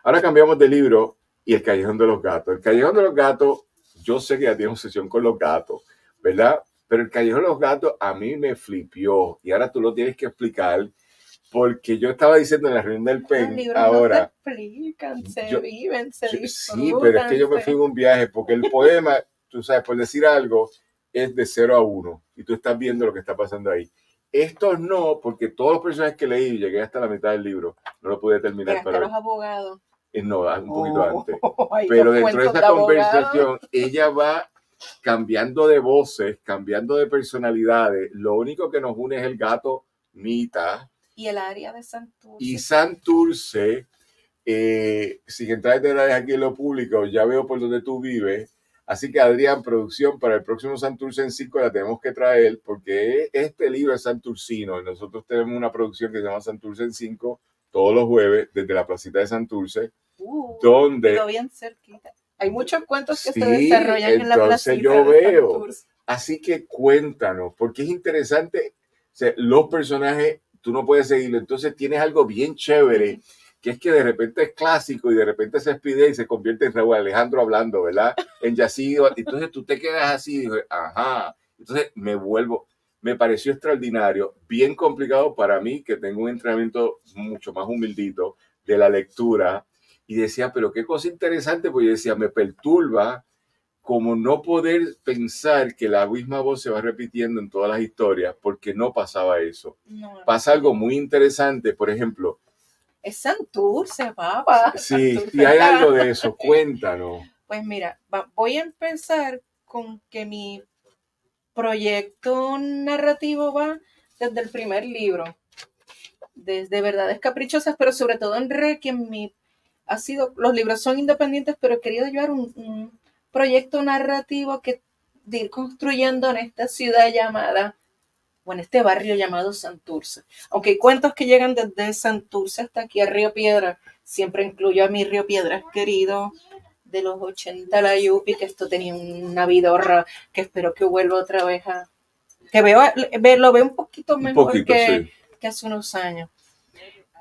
Ahora cambiamos de libro y El Callejón de los Gatos. El Callejón de los Gatos, yo sé que ya tienes obsesión con los gatos, ¿verdad? Pero El Callejón de los Gatos a mí me flipió y ahora tú lo tienes que explicar porque yo estaba diciendo en la reunión del Los PEN libros ahora. no se explican, se yo- viven, se Sí, pero es que yo me fui en disfrutan. un viaje porque el poema, tú sabes, por decir algo, es de 0 a 1 y tú estás viendo lo que está pasando ahí. Estos no, porque todos los personajes que leí, llegué hasta la mitad del libro, no lo pude terminar, Llegaste a los abogados. no, un poquito antes. Hay Pero los dentro de cuentos esa abogados. conversación, ella va cambiando de voces, cambiando de personalidades. Lo único que nos une es el gato Mita Y el área de Santurce. y Santurce. Sin entrar en detalles aquí en lo público, ya veo por donde tú vives. Así que, Adrián, producción para el próximo Santurce en 5 la tenemos que traer porque este libro es santurcino y nosotros tenemos una producción que se llama Santurce en 5 todos los jueves desde la placita de Santurce, donde... Quedó bien cerquita. Hay muchos cuentos que Sí, se desarrollan en la entonces placita yo de veo. Santurce. Así que cuéntanos, porque es interesante, o sea, los personajes, tú no puedes seguirlo, entonces tienes algo bien chévere, que es que de repente es clásico y de repente se despide y se convierte en Raúl Alejandro hablando, ¿verdad? En Yacido, entonces tú te quedas así, y dices, ajá, entonces me pareció extraordinario, bien complicado para mí, que tengo un entrenamiento mucho más humildito de la lectura, y decía, pero qué cosa interesante, porque yo decía, me perturba como no poder pensar que la misma voz se va repitiendo en todas las historias, porque no pasaba eso. No, Pasa algo muy interesante, por ejemplo. Es Santurce, papá. Sí, Santurce. y hay algo de eso, cuéntanos. Pues mira, voy a empezar con que mi proyecto narrativo va desde el primer libro, desde Verdades Caprichosas, pero sobre todo en Requiem. Los libros son independientes, pero he querido llevar un proyecto narrativo de ir construyendo en esta ciudad llamada, o en este barrio llamado Santurce. Aunque hay cuentos que llegan desde Santurce hasta aquí a Río Piedra, siempre incluyo a mi Río Piedras querido de los 80, la Yupi, que esto tenía una vidorra que espero que vuelva otra vez lo veo un poquito mejor que hace unos años.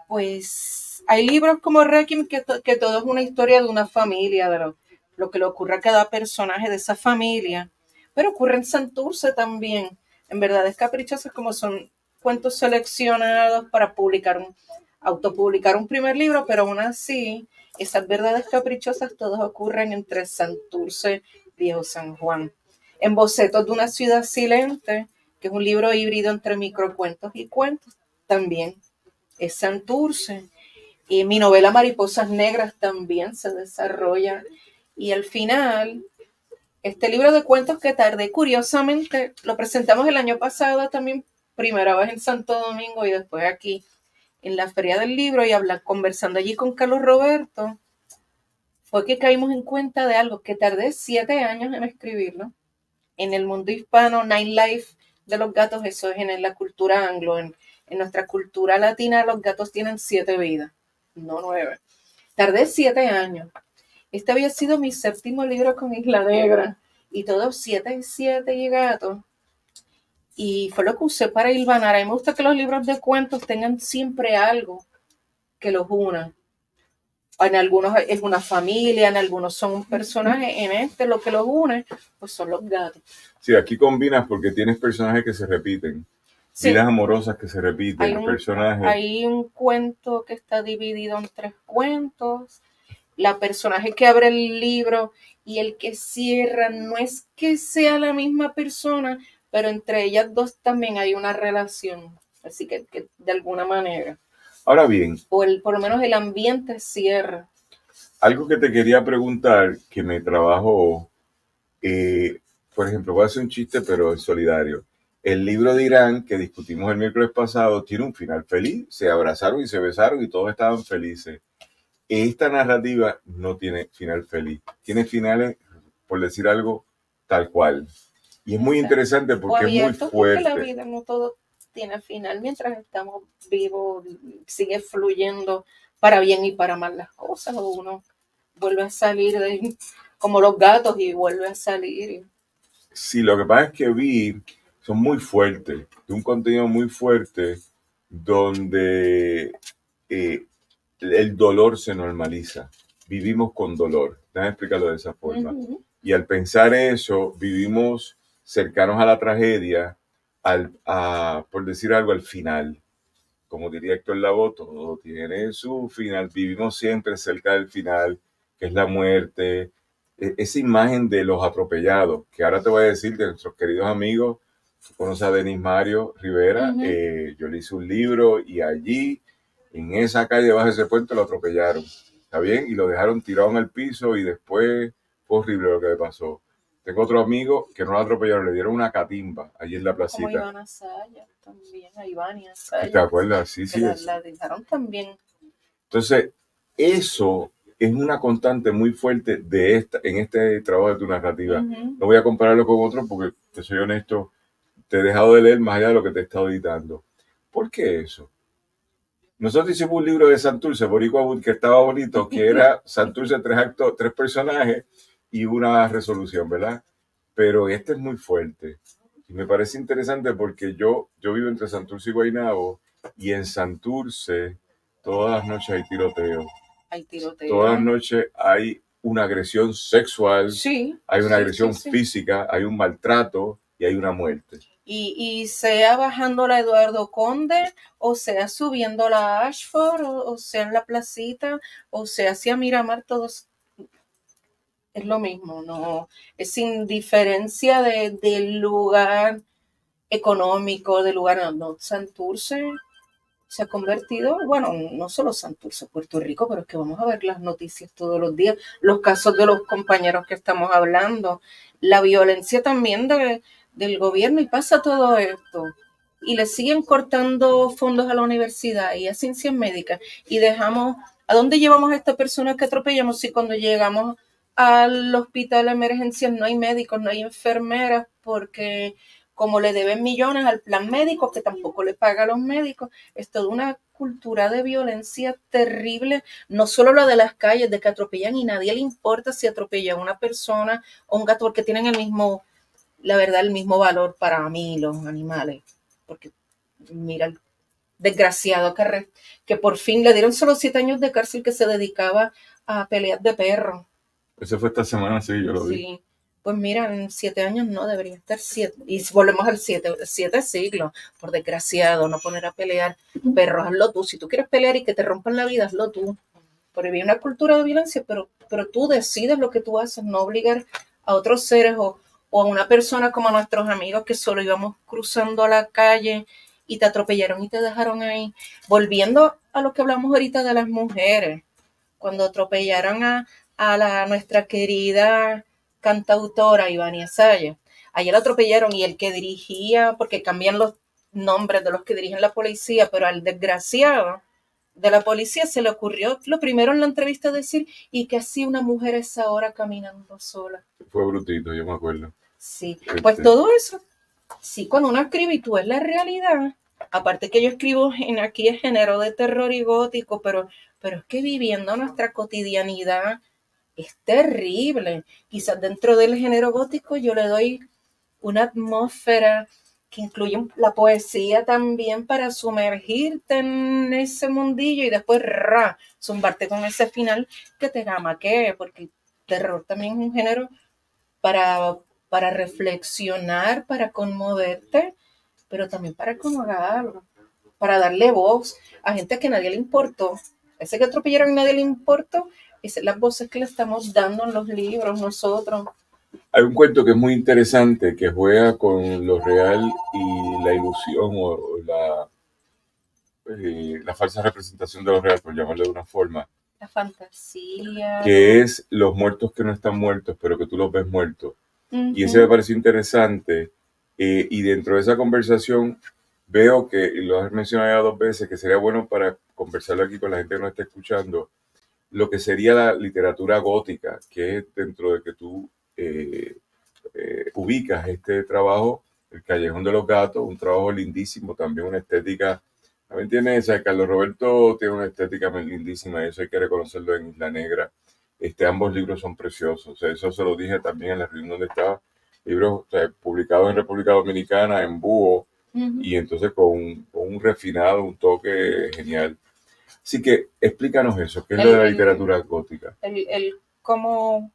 Pues hay libros como Requiem que todo es una historia de una familia, de lo que le ocurre a cada personaje de esa familia, pero ocurre en Santurce también. En Verdades Caprichosas, como son cuentos seleccionados para autopublicar un primer libro, pero aún así, esas verdades caprichosas todas ocurren entre Santurce, Viejo San Juan. En Bocetos de una ciudad silente, que es un libro híbrido entre microcuentos y cuentos, también es Santurce. Y mi novela Mariposas Negras también se desarrolla. Y al final, este libro de cuentos que tardé, curiosamente, lo presentamos el año pasado también, primera vez en Santo Domingo y después aquí en la Feria del Libro, y conversando allí con Carlos Roberto, fue que caímos en cuenta de algo que tardé 7 años en escribirlo. En el mundo hispano, Nightlife de los gatos, eso es en la cultura anglo. En nuestra cultura latina, los gatos tienen 7 vidas, no 9. Tardé 7 años. Este había sido mi 7º libro con Isla Negra, y todos 7 y gatos. Y fue lo que usé para hilvanar. A mí me gusta que los libros de cuentos tengan siempre algo que los una. En algunos es una familia, en algunos son un personaje. En este lo que los une, pues son los gatos. Sí, aquí combinas porque tienes personajes que se repiten. Sí. Vidas amorosas que se repiten, personajes. Hay un cuento que está dividido en 3 cuentos. La personaje que abre el libro y el que cierra no es que sea la misma persona, pero entre ellas dos también hay una relación. Así que de alguna manera. Ahora bien. Por lo menos el ambiente cierra. Algo que te quería preguntar, que me trabajó, por ejemplo, voy a hacer un chiste, pero es solidario. El libro de Irán, que discutimos el miércoles pasado, tiene un final feliz. Se abrazaron y se besaron y todos estaban felices. Esta narrativa no tiene final feliz. Tiene finales, por decir algo, tal cual. Y es muy interesante porque es muy fuerte. Porque la vida no todo tiene final. Mientras estamos vivos, sigue fluyendo para bien y para mal las cosas. O uno vuelve a salir como los gatos y vuelve a salir. Sí, lo que pasa es que son muy fuertes, de un contenido muy fuerte, donde el dolor se normaliza. Vivimos con dolor. Déjame explicarlo de esa forma. Y al pensar eso, vivimos cercanos a la tragedia, por decir algo, al final. Como diría Héctor Lavoe, todo tiene su final. Vivimos siempre cerca del final, que es la muerte. Esa imagen de los atropellados, que ahora te voy a decir de nuestros queridos amigos, conoces a Denis Mario Rivera, yo le hice un libro y allí, en esa calle bajo ese puente, lo atropellaron, ¿está bien? Y lo dejaron tirado en el piso y después fue horrible lo que le pasó. Tengo otro amigo que no lo atropellaron, le dieron una catimba allí en la placita. Como Iván Asaya también, a Iván y Asaya. ¿Te acuerdas? Sí, sí. La dejaron también. Entonces, eso es una constante muy fuerte en este trabajo de tu narrativa. No voy a compararlo con otro porque, te soy honesto, te he dejado de leer más allá de lo que te he estado editando. ¿Por qué eso? Nosotros hicimos un libro de Santurce, Boricua Wood, que estaba bonito, que era Santurce, 3 actos, 3 personajes y una resolución, ¿verdad? Pero este es muy fuerte. Y me parece interesante porque yo vivo entre Santurce y Guaynabo, y en Santurce todas las noches hay tiroteo. Hay tiroteo. Todas las noches hay una agresión sexual, hay una agresión física, hay un maltrato y hay una muerte. Y sea bajando la Eduardo Conde, o sea subiendo la Ashford, o sea en la placita, o sea hacia Miramar, todos es lo mismo, no es sin diferencia del lugar económico, del lugar, no, Santurce se ha convertido, bueno, no solo Santurce, Puerto Rico, pero es que vamos a ver las noticias todos los días, los casos de los compañeros que estamos hablando, la violencia también del gobierno, y pasa todo esto. Y le siguen cortando fondos a la universidad y a ciencias médicas, y dejamos, ¿a dónde llevamos a estas personas que atropellamos si cuando llegamos al hospital de emergencias no hay médicos, no hay enfermeras, porque como le deben millones al plan médico, que tampoco le paga a los médicos? Es toda una cultura de violencia terrible, no solo la de las calles, de que atropellan y nadie le importa si atropella a una persona o un gato, porque tienen el mismo, la verdad, el mismo valor para mí los animales. Porque mira el desgraciado que por fin le dieron solo 7 años de cárcel, que se dedicaba a peleas de perros. Ese fue esta semana, sí, yo lo vi. Sí. Pues mira, en 7 años no, debería estar 7. Y volvemos al 7 siglos. Por desgraciado, no poner a pelear perros, hazlo tú. Si tú quieres pelear y que te rompan la vida, hazlo tú. Porque hay una cultura de violencia, pero tú decides lo que tú haces, no obligar a otros seres o a una persona como a nuestros amigos que solo íbamos cruzando a la calle y te atropellaron y te dejaron ahí. Volviendo a lo que hablamos ahorita de las mujeres, cuando atropellaron a nuestra querida cantautora Iván Asaya. Ayer la atropellaron y el que dirigía, porque cambian los nombres de los que dirigen la policía, pero al desgraciado de la policía se le ocurrió lo primero en la entrevista decir, y que así una mujer es ahora caminando sola. Fue brutito, yo me acuerdo. Sí, pues todo eso, sí, cuando uno escribe y tú ves la realidad, aparte que yo escribo aquí es género de terror y gótico, pero es que viviendo nuestra cotidianidad es terrible. Quizás dentro del género gótico yo le doy una atmósfera que incluye la poesía también para sumergirte en ese mundillo y después zumbarte con ese final que te jamaquee, porque terror también es un género para reflexionar, para conmoverte, pero también para acomodar, para darle voz a gente que nadie le importó. Ese que atropellaron y nadie le importó, esas son las voces que le estamos dando en los libros nosotros. Hay un cuento que es muy interesante, que juega con lo real y la ilusión o la falsa representación de lo real, por llamarlo de una forma. La fantasía. Que es los muertos que no están muertos, pero que tú los ves muertos. Y ese me pareció interesante. Y dentro de esa conversación veo que, y lo has mencionado ya 2 veces, que sería bueno para conversarlo aquí con la gente que nos está escuchando, lo que sería la literatura gótica, que es dentro de que tú ubicas este trabajo, El Callejón de los Gatos, un trabajo lindísimo, también una estética, también tiene esa, Carlos Roberto tiene una estética lindísima, eso hay que reconocerlo en Isla Negra. Ambos libros son preciosos, o sea, eso se lo dije también en la reunión donde estaba, libros publicados en República Dominicana, en Búho, y entonces con un refinado, un toque genial. Así que explícanos eso, ¿qué es lo de la literatura gótica? Él como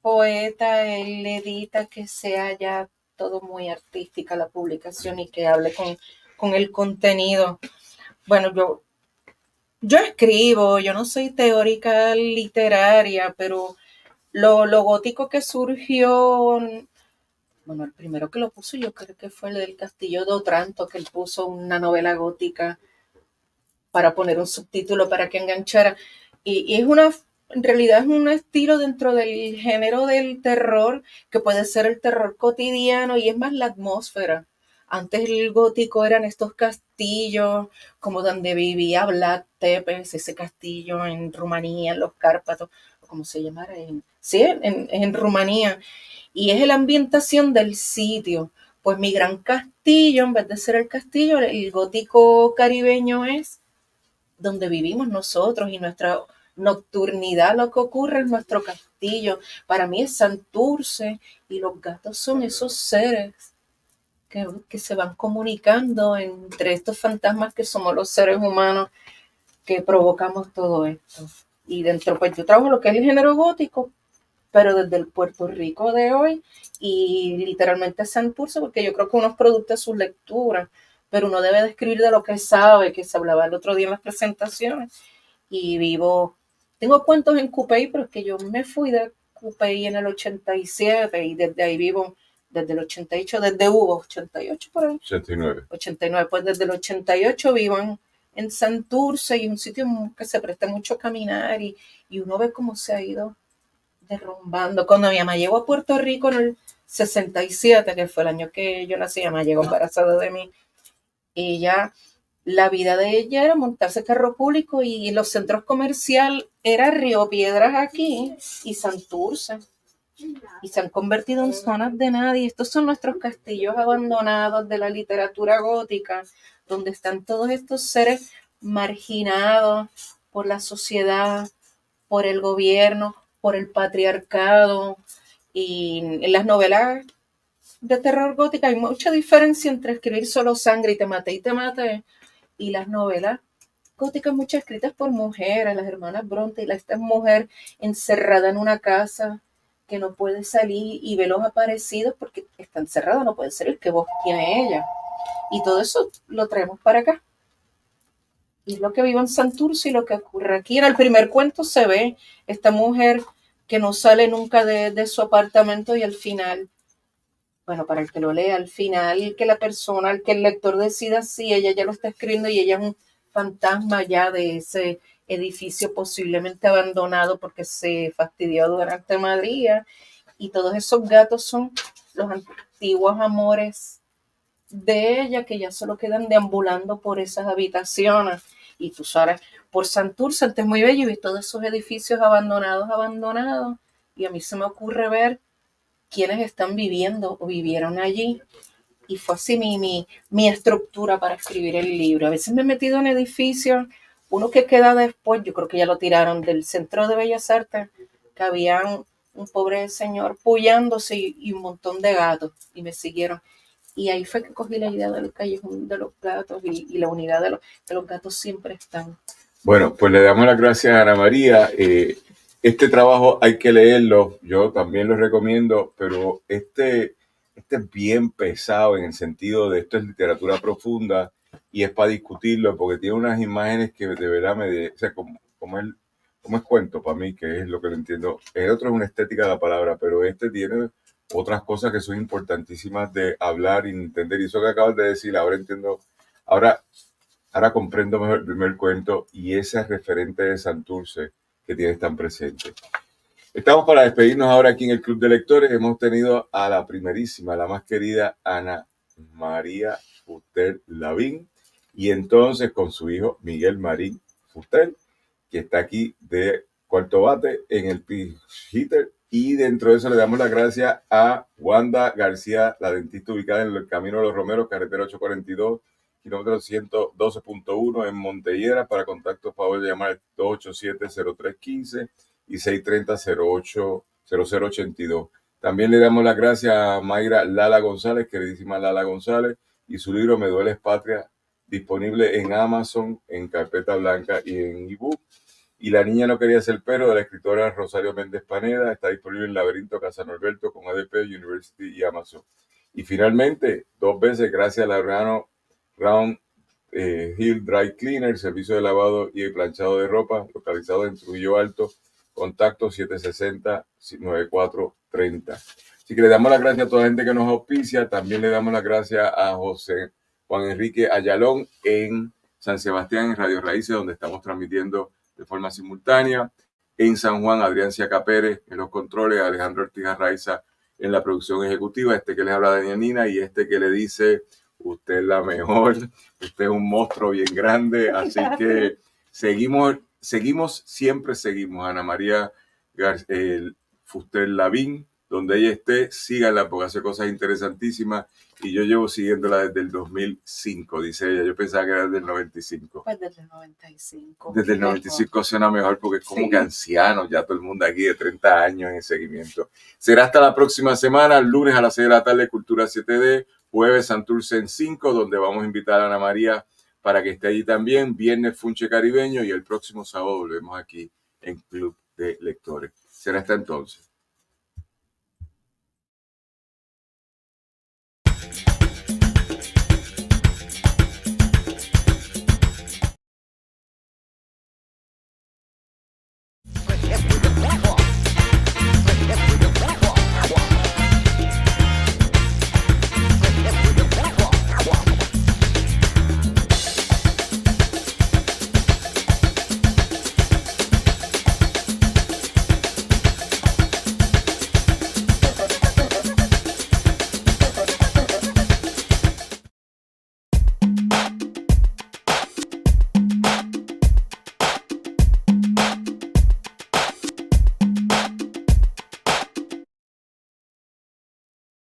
poeta, él edita que sea ya todo muy artística la publicación y que hable con el contenido. Bueno, yo escribo, yo no soy teórica literaria, pero lo gótico que surgió, bueno, el primero que lo puso yo creo que fue el del Castillo de Otranto, que él puso una novela gótica para poner un subtítulo para que enganchara. Y es en realidad es un estilo dentro del género del terror, que puede ser el terror cotidiano y es más la atmósfera. Antes el gótico eran estos castillos, como donde vivía Vlad Tepes, ese castillo en Rumanía, en los Cárpatos, o como se llamara, en Rumanía. Y es la ambientación del sitio. Pues mi gran castillo, en vez de ser el castillo, el gótico caribeño es donde vivimos nosotros y nuestra nocturnidad, lo que ocurre en nuestro castillo. Para mí es Santurce y los gatos son esos seres que se van comunicando entre estos fantasmas que somos los seres humanos que provocamos todo esto. Y dentro, pues yo trabajo lo que es el género gótico, pero desde el Puerto Rico de hoy y literalmente Santurce, porque yo creo que uno es producto de su lectura, pero uno debe de escribir de lo que sabe, que se hablaba el otro día en las presentaciones. Y tengo cuentos en Cupey, pero es que yo me fui de Cupey en el 87 y desde ahí vivo desde el 88, desde Hugo, 88 por ahí. 89. 89, pues desde el 88 vivo en Santurce y un sitio que se presta mucho a caminar y uno ve cómo se ha ido derrumbando. Cuando mi mamá llegó a Puerto Rico en el 67, que fue el año que yo nací, mi mamá llegó embarazada de mí, ella, la vida de ella era montarse carro público y los centros comerciales era Río Piedras aquí y Santurce. Y se han convertido en zonas de nadie. Estos son nuestros castillos abandonados de la literatura gótica, donde están todos estos seres marginados por la sociedad, por el gobierno, por el patriarcado. Y en las novelas de terror gótica hay mucha diferencia entre escribir solo sangre y te maté, y las novelas góticas muchas escritas por mujeres, las hermanas Bronte, y esta mujer encerrada en una casa que no puede salir y ve los aparecidos porque está encerrada, no puede salir, qué voz tiene ella. Y todo eso lo traemos para acá. Y es lo que vivo en Santurce y lo que ocurre aquí. En el primer cuento se ve esta mujer que no sale nunca de su apartamento y al final, bueno, para el que lo lea, al final que la persona, que el lector decida si ella ya lo está escribiendo y ella es un fantasma ya de ese edificio posiblemente abandonado porque se fastidió durante Madrid, y todos esos gatos son los antiguos amores de ella que ya solo quedan deambulando por esas habitaciones. Y tú sabes, por Santurce antes muy bello y todos esos edificios abandonados, y a mí se me ocurre ver quiénes están viviendo o vivieron allí. Y fue así mi estructura para escribir el libro. A veces me he metido en edificios, uno que queda después, yo creo que ya lo tiraron, del Centro de Bellas Artes, que había un pobre señor pullándose y un montón de gatos, y me siguieron. Y ahí fue que cogí la idea del callejón de los gatos y la unidad de los gatos siempre están. Bueno, pues le damos las gracias a Ana María. Este trabajo hay que leerlo, yo también lo recomiendo, pero este es bien pesado en el sentido de esto es literatura profunda y es para discutirlo porque tiene unas imágenes que de verdad o sea, como es cuento para mí, que es lo que lo entiendo. El otro es una estética de la palabra, pero este tiene otras cosas que son importantísimas de hablar y entender. Y eso que acabas de decir, ahora entiendo, ahora comprendo mejor el primer cuento y ese referente de Santurce que tienes tan presente. Estamos para despedirnos ahora aquí en el Club de Lectores. Hemos tenido a la primerísima, la más querida Ana María Fuster Lavín, y entonces con su hijo Miguel Marín Fuster, que está aquí de cuarto bate en el pitch hitter. Y dentro de eso le damos las gracias a Wanda García, la dentista ubicada en el Camino de los Romeros, carretera 842, kilómetro 112.1 en Montelledra. Para contacto, favor de llamar al 287-0315 y 630-0082. También le damos las gracias a Mayra Lala González, queridísima Lala González, y su libro Me duele es patria, disponible en Amazon, en carpeta blanca y en ebook. Y La niña no quería ser perro, de la escritora Rosario Méndez Paneda, está disponible en Laberinto Casa Norberto con ADP, University y Amazon. Y finalmente, 2 veces, gracias a la Round Hill Dry Cleaner, servicio de lavado y planchado de ropa, localizado en Trujillo Alto, contacto 760-9430. Así que le damos las gracias a toda la gente que nos auspicia. También le damos las gracias a José Juan Enrique Ayalón en San Sebastián, en Radio Raíces, donde estamos transmitiendo de forma simultánea. En San Juan, Adrián Ciaca Pérez en los controles, Alejandro Ortiz Arraiza en la producción ejecutiva, este que les habla Daniel Nina y este que le dice: usted es la mejor, usted es un monstruo bien grande. Así que siempre seguimos a Ana María Fuster Lavín, donde ella esté, síganla porque hace cosas interesantísimas y yo llevo siguiéndola desde el 2005, dice ella. Yo pensaba que era desde el 95. Pues desde el 95. Desde el 95 suena mejor porque es como que anciano, ya todo el mundo aquí de 30 años en seguimiento. Será hasta la próxima semana, lunes a las 6 de la tarde, Cultura 7D, jueves Santurce en 5, donde vamos a invitar a Ana María para que esté allí también, viernes Funche Caribeño y el próximo sábado volvemos aquí en Club de Lectores. Será hasta entonces.